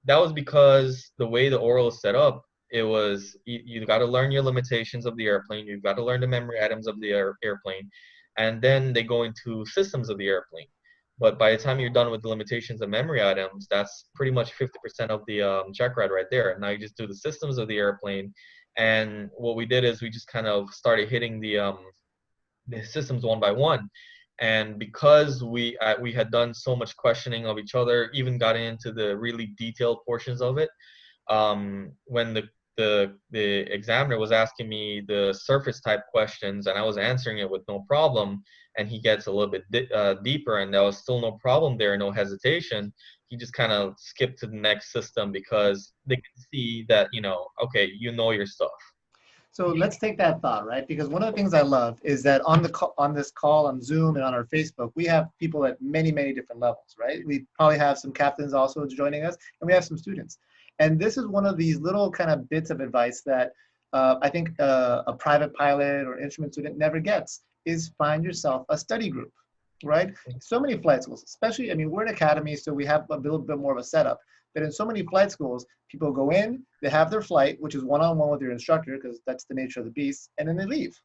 That was because the way the oral is set up, it was you got to learn your limitations of the airplane. You've got to learn the memory items of the airplane, and then they go into systems of the airplane. But by the time you're done with the limitations of memory items, that's pretty much 50% of the check ride right there. And now you just do the systems of the airplane. And what we did is we just kind of started hitting the systems one by one. And because we had done so much questioning of each other, even got into the really detailed portions of it, when the examiner was asking me the surface type questions and I was answering it with no problem, and he gets a little bit deeper and there was still no problem there, no hesitation, he just kind of skipped to the next system because they can see that okay, your stuff. So let's take that thought, right? Because one of the things I love is that on this call on Zoom and on our Facebook, we have people at many, many different levels, right? We probably have some captains also joining us, and we have some students. And this is one of these little kind of bits of advice that I think a private pilot or instrument student never gets is find yourself a study group, right? So many flight schools, especially, I mean, we're an academy, so we have a little bit more of a setup. But in so many flight schools, people go in, they have their flight, which is one-on-one with your instructor, because that's the nature of the beast, and then they leave,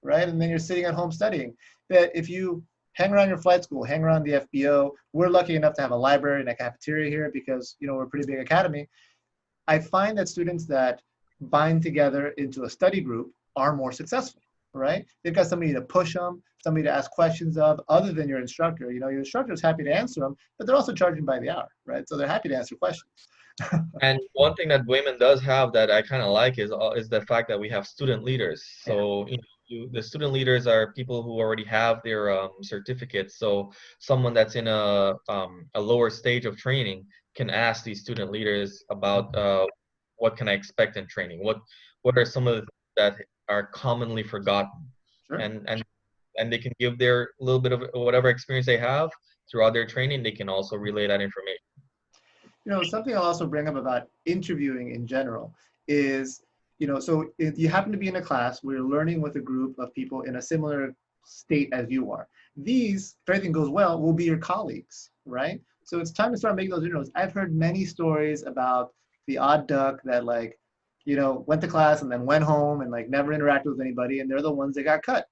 right? And then you're sitting at home studying. But if you hang around your flight school, hang around the FBO, we're lucky enough to have a library and a cafeteria here because we're a pretty big academy. I find that students that bind together into a study group are more successful, right? They've got somebody to push them, somebody to ask questions of, other than your instructor. Your instructor is happy to answer them, but they're also charging by the hour, right? So they're happy to answer questions. And one thing that Wayman does have that I kind of like is the fact that we have student leaders. Yeah, So the student leaders are people who already have their certificates. So someone that's in a lower stage of training can ask these student leaders about what can I expect in training. What are some of the things that are commonly forgotten, sure. and they can give their little bit of whatever experience they have throughout their training. They can also relay that information. Something I'll also bring up about interviewing in general is, so if you happen to be in a class where you're learning with a group of people in a similar state as you are, these, if everything goes well, will be your colleagues, right? So it's time to start making those inroads. I've heard many stories about the odd duck that went to class and then went home and never interacted with anybody, and they're the ones that got cut,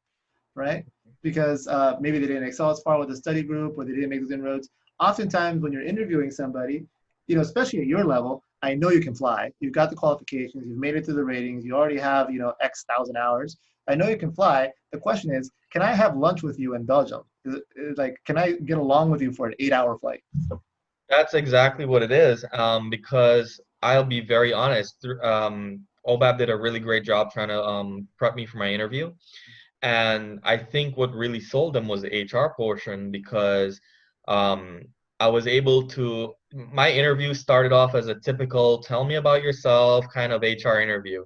right? Because maybe they didn't excel as far with the study group or they didn't make those inroads. Oftentimes when you're interviewing somebody, especially at your level, I know you can fly. You've got the qualifications. You've made it through the ratings. You already have, X thousand hours. I know you can fly. The question is, can I have lunch with you in Belgium? Can I get along with you for an 8-hour flight? That's exactly what it is. Because I'll be very honest, OBAB did a really great job trying to prep me for my interview. And I think what really sold them was the HR portion because um, I was able to. My interview started off as a typical "tell me about yourself" kind of HR interview,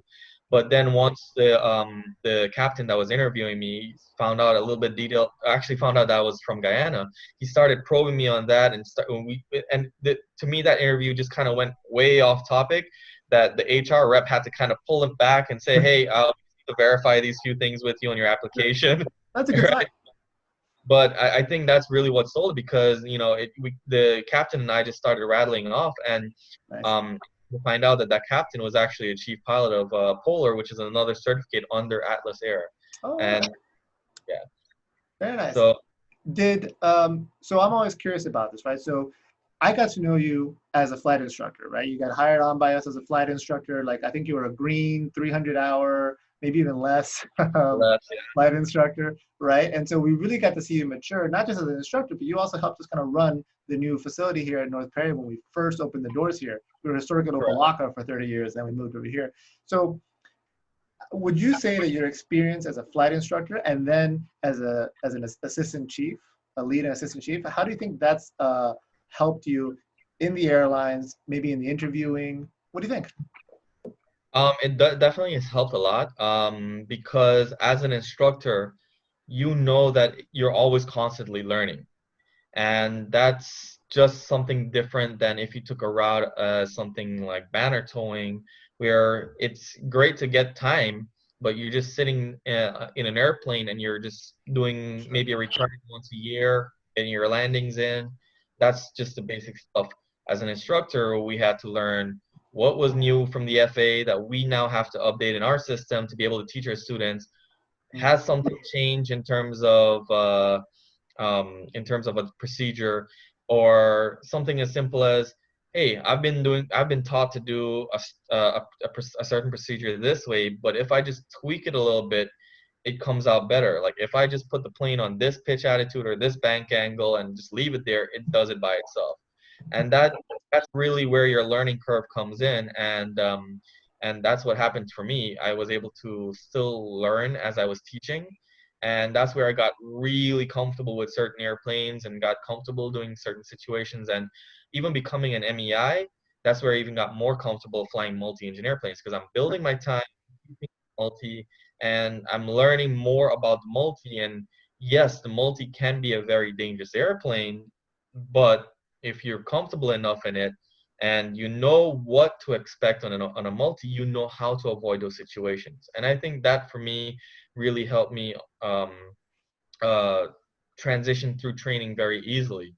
But then once the captain that was interviewing me found out a little bit detail, actually found out that I was from Guyana, he started probing me on that, and to me that interview just kind of went way off topic. That the HR rep had to kind of pull him back and say, "Hey, I'll need to verify these few things with you on your application." That's a good sign. But I think that's really what sold it, because the captain and I just started rattling off, and Nice. um, to find out that that captain was actually a chief pilot of Polar, which is another certificate under Atlas Air. Oh, And yeah, very nice. so So I'm always curious about this, right? So I got to know you as a flight instructor, right? You got hired on by us as a flight instructor. Like I think you were a green 300-hour, maybe even less, that's flight instructor, right? And so we really got to see you mature, not just as an instructor, but you also helped us kind of run the new facility here at North Perry when we first opened the doors here. We were historic at Opa-locka for 30 years, then we moved over here. So would you say that your experience as a flight instructor and then as an assistant chief, a lead and assistant chief, how do you think that's helped you in the airlines, maybe in the interviewing? What do you think? definitely has helped a lot, because as an instructor, you know that you're always constantly learning. And that's just something different than if you took a route as something like banner towing, where it's great to get time, but you're just sitting in an airplane and you're just doing maybe a return once a year and your landings in. That's just the basic stuff. As an instructor, we had to learn what was new from the FAA that we now have to update in our system to be able to teach our students. Has something changed in terms of a procedure, or something as simple as, hey, I've been taught to do a certain procedure this way, but if I just tweak it a little bit, it comes out better. Like if I just put the plane on this pitch attitude or this bank angle and just leave it there, it does it by itself. And that's really where your learning curve comes in. And that's what happened for me. I was able to still learn as I was teaching, and that's where I got really comfortable with certain airplanes and got comfortable doing certain situations. And even becoming an MEI, that's where I even got more comfortable flying multi-engine airplanes, because I'm building my time multi, and I'm learning more about the multi. And yes, the multi can be a very dangerous airplane, but if you're comfortable enough in it and you know what to expect on a multi, you know how to avoid those situations. And I think that for me really helped me um, uh, transition through training very easily.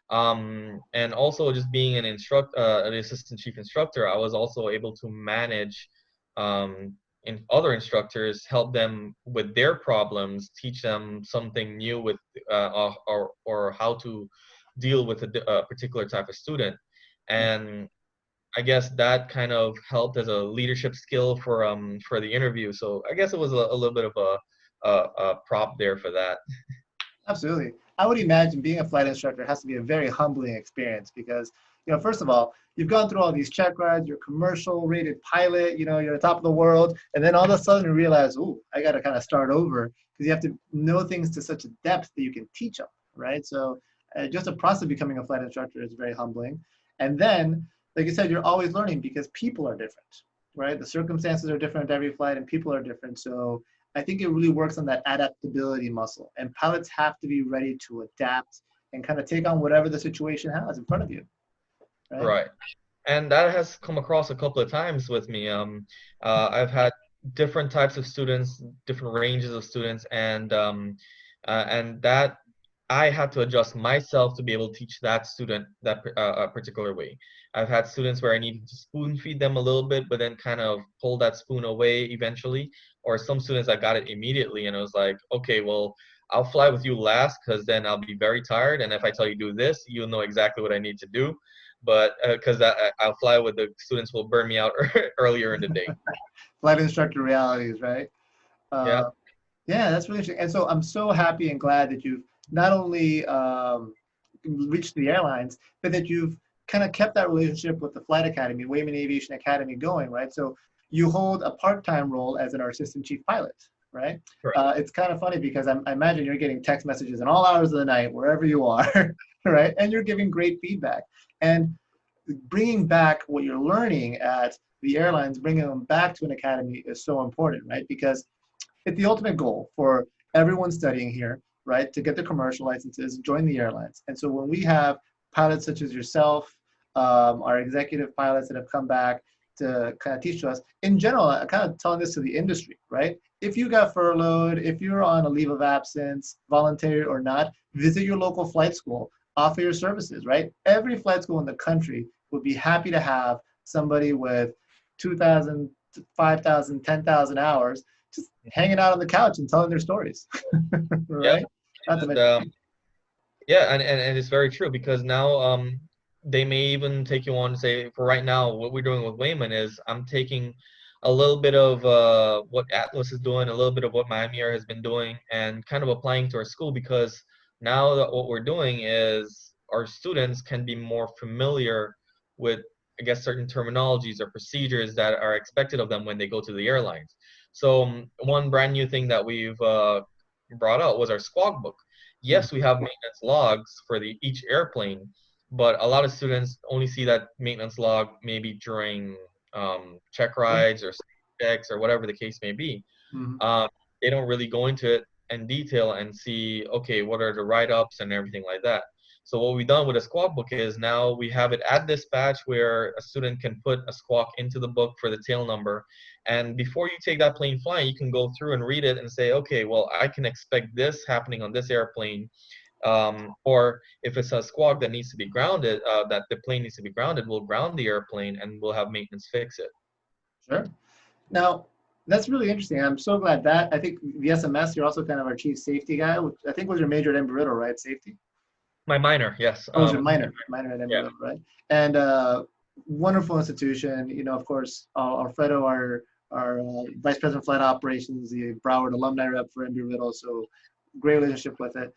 And also just being an assistant chief instructor, I was also able to manage other instructors, help them with their problems, teach them something new with or how to deal with a particular type of student. And I guess that kind of helped as a leadership skill for the interview. So I guess it was a little bit of a prop there for that. Absolutely. I would imagine being a flight instructor has to be a very humbling experience because, first of all, you've gone through all these check rides, you're a commercial rated pilot, you're the top of the world, and then all of a sudden you realize, ooh, I got to kind of start over because you have to know things to such a depth that you can teach them, right? So just the process of becoming a flight instructor is very humbling. And then, like you said, you're always learning because people are different, right? The circumstances are different at every flight and people are different. So I think it really works on that adaptability muscle. And pilots have to be ready to adapt and kind of take on whatever the situation has in front of you, right? Right. And that has come across a couple of times with me. I've had different types of students, different ranges of students, and that I had to adjust myself to be able to teach that student that a particular way. I've had students where I needed to spoon feed them a little bit, but then kind of pull that spoon away eventually. Or some students I got it immediately, and it was like, okay, well, I'll fly with you last because then I'll be very tired, and if I tell you do this, you'll know exactly what I need to do. But because I'll fly with the students will burn me out earlier in the day. Flight instructor realities, right? Yeah. Uh, yeah, that's really interesting. And so I'm so happy and glad that you've not only reached the airlines, but that you've kind of kept that relationship with the Flight Academy, Wayman Aviation Academy going, right? So you hold a part-time role as an assistant chief pilot, right? Correct. It's kind of funny because I imagine you're getting text messages in all hours of the night, wherever you are, right? And you're giving great feedback. And bringing back what you're learning at the airlines, bringing them back to an academy is so important, right? Because it's the ultimate goal for everyone studying here, right? To get the commercial licenses, join the airlines. And so when we have pilots such as yourself, our executive pilots that have come back to kind of teach us, in general, I'm kind of telling this to the industry, right? If you got furloughed, if you're on a leave of absence, voluntary or not, visit your local flight school, offer your services, right? Every flight school in the country would be happy to have somebody with 2,000, 5,000, 10,000 hours just hanging out on the couch and telling their stories, Yeah. right? Not to And, mention, yeah, and it's very true because now they may even take you on to say for right now what we're doing with Wayman is I'm taking a little bit of what Atlas is doing, a little bit of what Miami Air has been doing, and kind of applying to our school because now that what we're doing is our students can be more familiar with, I guess, certain terminologies or procedures that are expected of them when they go to the airlines. So one brand new thing that we've brought out was our squawk book. Yes, we have maintenance logs for each airplane, but a lot of students only see that maintenance log maybe during check rides or checks or whatever the case may be. mm-hmm. Um, they don't really go into it in detail and see, okay, what are the write-ups and everything like that. So what we've done with a squawk book is now we have it at dispatch where a student can put a squawk into the book for the tail number. And before you take that plane flying, you can go through and read it and say, okay, well, I can expect this happening on this airplane. Or if it's a squawk that needs to be grounded, that the plane needs to be grounded, we'll ground the airplane and we'll have maintenance fix it. Sure. Now, that's really interesting. I'm so glad that I think the SMS, you're also kind of our chief safety guy, which I think was your major at Embry-Riddle, right? Safety? My minor, yes. Oh, it was your minor at Yeah. Embry-Riddle, right? And wonderful institution. You know, of course, Alfredo, our vice president of flight operations, the Broward alumni rep for Embry-Riddle, so great relationship with it.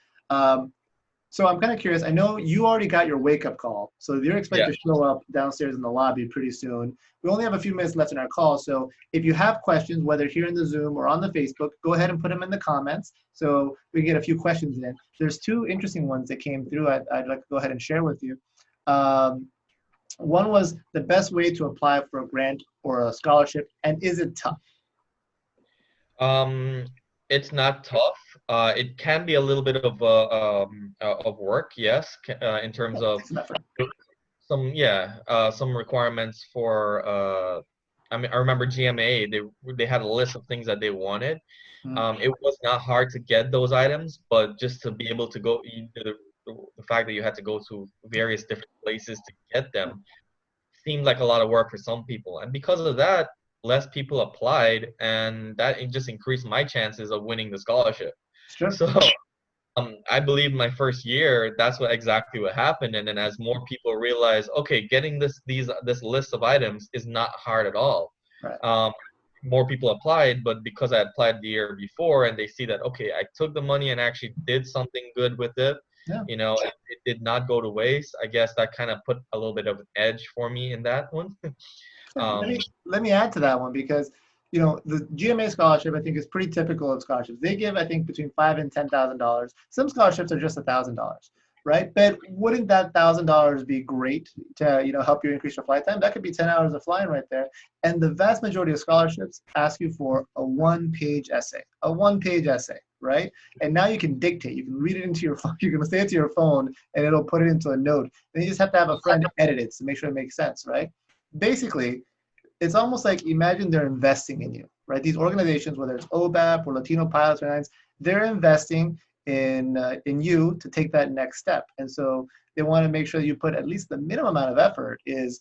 So I'm kind of curious. I know you already got your wake-up call, so you're expected to show up downstairs in the lobby pretty soon. We only have a few minutes left in our call, so if you have questions, whether here in the Zoom or on the Facebook, go ahead and put them in the comments so we can get a few questions in. There's two interesting ones that came through I'd like to go ahead and share with you. One was the best way to apply for a grant or a scholarship, and is it tough? It's not tough. It can be a little bit of work, yes, in terms of some requirements for. I mean, I remember GMA. They had a list of things that they wanted. It was not hard to get those items, but just to be able to go, the fact that you had to go to various different places to get them seemed like a lot of work for some people, and because of that, less people applied, and that it just increased my chances of winning the scholarship. Sure. So I believe my first year, that's exactly what happened. And then as more people realize, okay, getting this list of items is not hard at all. Right. More people applied, but because I applied the year before and they see that, okay, I took the money and actually did something good with it, Yeah. you know, it did not go to waste. I guess that kind of put a little bit of an edge for me in that one. Let me add to that one because you know the GMA scholarship I think is pretty typical of scholarships. They give I think between $5,000 and $10,000. Some scholarships are just $1,000, right? But wouldn't that $1,000 be great to help you increase your flight time? That could be 10 hours of flying right there. And the vast majority of scholarships ask you for a one-page essay, right? And now you can dictate. You can read it into your phone. You can say it to your phone, and it'll put it into a note. Then you just have to have a friend edit it to make sure it makes sense, right? Basically, it's almost like imagine they're investing in you, right? These organizations, whether it's OBAP or Latino Pilots Airlines, they're investing in you to take that next step. And so they want to make sure that you put at least the minimum amount of effort is,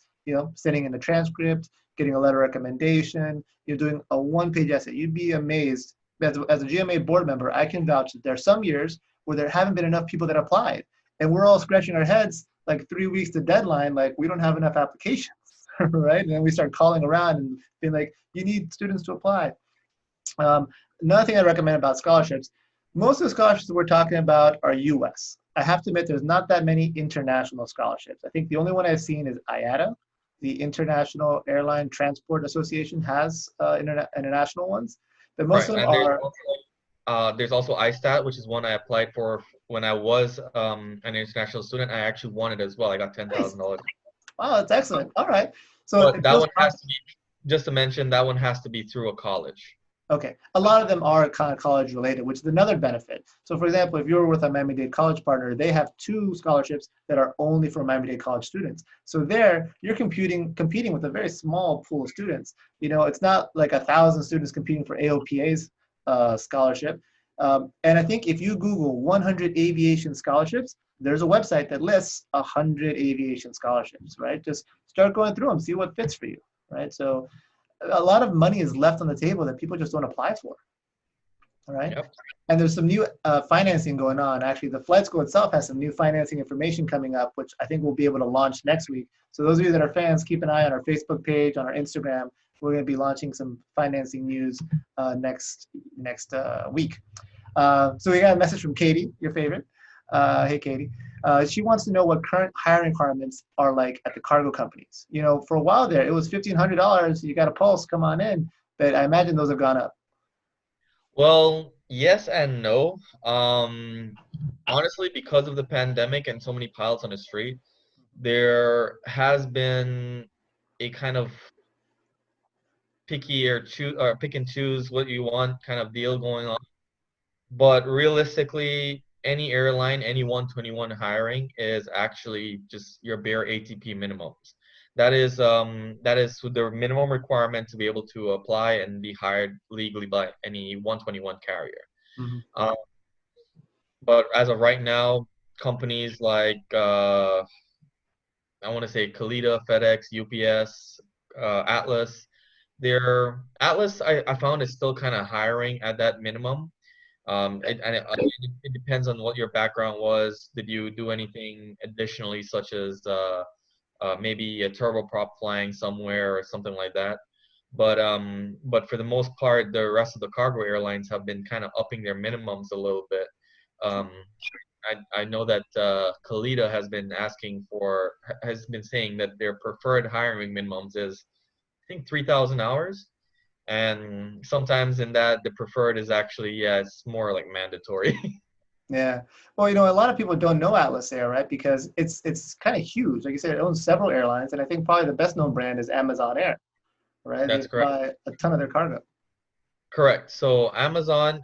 sending in the transcript, getting a letter of recommendation, you're doing a one-page essay. You'd be amazed. As a GMA board member, I can vouch that there are some years where there haven't been enough people that applied. And we're all scratching our heads like 3 weeks to deadline, like we don't have enough applications. Right? And then we start calling around and being like, you need students to apply. Another thing I recommend about scholarships, most of the scholarships that we're talking about are US. I have to admit there's not that many international scholarships. I think the only one I've seen is IATA, the International Airline Transport Association has international ones. But most of them are... There's also ISTAT, which is one I applied for when I was an international student. I actually won it as well. I got $10,000. Wow, that's excellent. All right. So But that those one has to be, just to mention, that one has to be through a college. okay. A lot of them are kind of college related, which is another benefit. So for example, if you're with a Miami-Dade college partner, they have two scholarships that are only for Miami-Dade college students. So there you're competing with a very small pool of students. You know, it's not like 1,000 students competing for AOPA's scholarship. And I think if you Google 100 aviation scholarships, there's a website that lists 100 aviation scholarships, right? Just start going through them, see what fits for you, right? So a lot of money is left on the table that people just don't apply for. All right. Yep. And there's some new financing going on. Actually, the flight school itself has some new financing information coming up, which I think we'll be able to launch next week. So those of you that are fans, keep an eye on our Facebook page, on our Instagram. We're going to be launching some financing news next week. So we got a message from Katie, your favorite. Hey, Katie. She wants to know what current hiring requirements are like at the cargo companies. You know, for a while there, it was $1,500. You got a pulse, come on in. But I imagine those have gone up. Well, yes and no. Honestly, because of the pandemic and so many pilots on the street, there has been a kind of picky or choose or pick and choose what you want kind of deal going on. But realistically, any airline, any 121 hiring is actually just your bare ATP minimums. That is the minimum requirement to be able to apply and be hired legally by any 121 carrier. Mhm. Um, but as of right now, companies like I want to say Kalita, FedEx, UPS, Atlas, their Atlas I found is still kind of hiring at that minimum. It depends on what your background was. Did you do anything additionally, such as maybe a turboprop flying somewhere or something like that? But for the most part, the rest of the cargo airlines have been kind of upping their minimums a little bit. Um, I know that Kalita has been saying that their preferred hiring minimums is I think 3,000 hours. And sometimes in that, the preferred is actually, yeah, it's more like mandatory. Yeah. Well, you know, a lot of people don't know Atlas Air, right? Because it's kind of huge. Like you said, it owns several airlines, and I think probably the best known brand is Amazon Air, right? They That's correct. fly a ton of their cargo. Correct. So Amazon,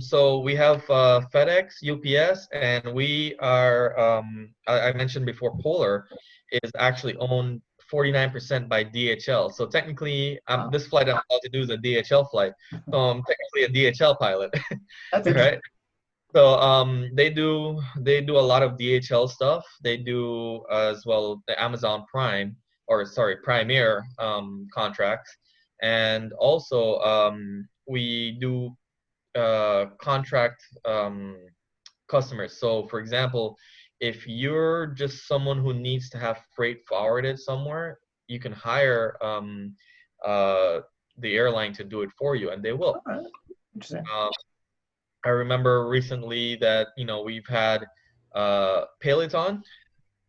so we have FedEx, UPS, and we are, I mentioned before, Polar is actually owned 49% by DHL. So technically, Wow. this flight I'm about to do is a DHL flight. So I'm technically a DHL pilot, That's right? interesting. So they do a lot of DHL stuff. They do as well the Amazon Prime or sorry Prime Air contracts, and also we do contract customers. So for example, if you're just someone who needs to have freight forwarded somewhere, you can hire uh, the airline to do it for you, and they will. All right. Interesting. Um, I remember recently that we've had Peloton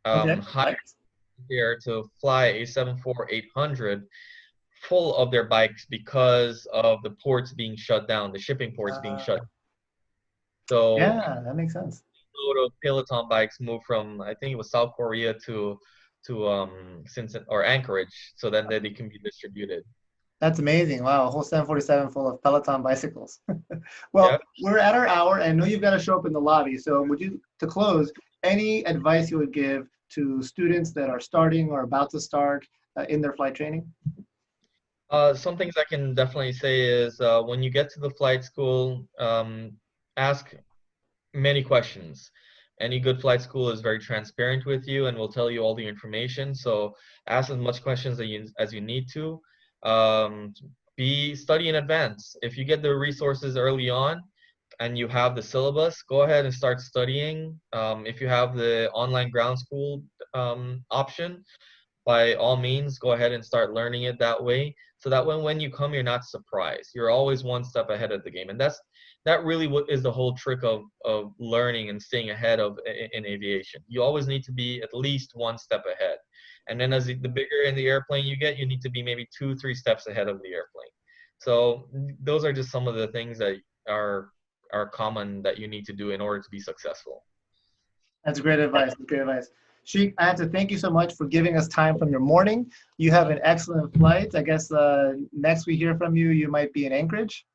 Okay. hired Nice. there to fly a 747-800 full of their bikes because of the ports being shut down, the shipping ports being shut. Uh, So yeah, that makes sense. a load of Peloton bikes moved from I think it was South Korea to Cincinnati or Anchorage, so then they can be distributed. That's amazing. Wow, a whole 747 full of Peloton bicycles. Well, Yeah. we're at our hour, and I know you've got to show up in the lobby. So, would you, to close, any advice you would give to students that are starting or about to start in their flight training? Some things I can definitely say is when you get to the flight school, ask many questions. Any good flight school is very transparent with you and will tell you all the information. So ask as much questions as you need to. Um, study in advance. If you get the resources early on and you have the syllabus, go ahead and start studying. If you have the online ground school option, by all means, go ahead and start learning it that way. So that when you come, you're not surprised. You're always one step ahead of the game, and that really what is the whole trick of learning and staying ahead in aviation. You always need to be at least one step ahead, and then as the bigger in the airplane you get, you need to be maybe 2-3 steps ahead of the airplane. So those are just some of the things that are common that you need to do in order to be successful. That's great advice. Great advice. Sheik, I have to thank you so much for giving us time from your morning. You have an excellent flight. I guess next we hear from you, you might be in Anchorage.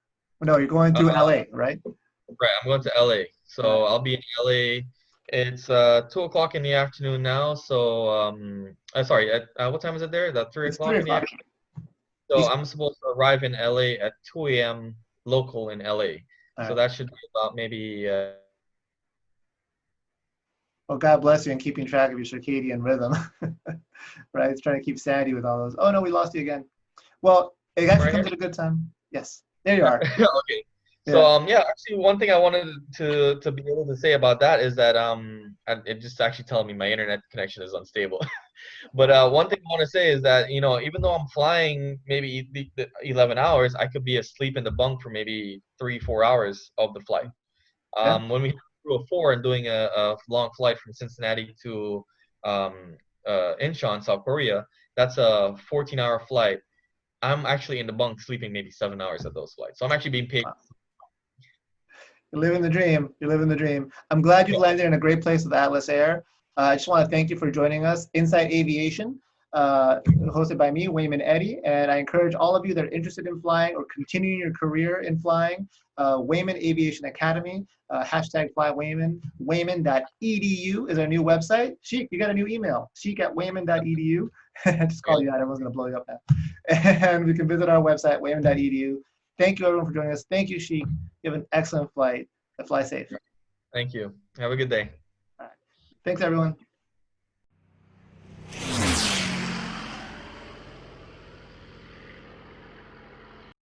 No, you're going to LA, right? Right, I'm going to LA. So Right. I'll be in LA. It's 2 o'clock in the afternoon now. So sorry, what time is it there? That three It's three o'clock in the o'clock. afternoon. So I'm supposed to arrive in LA at 2 a.m. local in LA. All So right. that should be about maybe Well, God bless you and keeping track of your circadian rhythm, right? It's trying to keep sanity with all those. Oh no, we lost you again. Well, it actually right comes here. at a good time. Yes, there you are. Okay. So Yeah. yeah, actually one thing I wanted to be able to say about that is that it just actually telling me my internet connection is unstable. But one thing I want to say is that, even though I'm flying maybe the 11 hours, I could be asleep in the bunk for maybe 3, 4 hours of the flight. Yeah. When we flew a four and doing a long flight from Cincinnati to Incheon, South Korea, that's a 14-hour flight. I'm actually in the bunk sleeping maybe 7 hours of those flights. So I'm actually being paid. Wow. You're living the dream. You're living the dream. I'm glad you've landed in a great place with Atlas Air. I just want to thank you for joining us. Insight Aviation, hosted by me, Wayman Eddy. And I encourage all of you that are interested in flying or continuing your career in flying, Wayman Aviation Academy, hashtag fly Wayman. Wayman.edu is our new website. Sheik, you got a new email. Sheik at Wayman.edu. I just called you out. Everyone's going to blow you up now. And we can visit our website, Wayman.edu. Thank you, everyone, for joining us. Thank you, Sheik. You have an excellent flight. Fly safe. Thank you. Have a good day. All right. Thanks, everyone.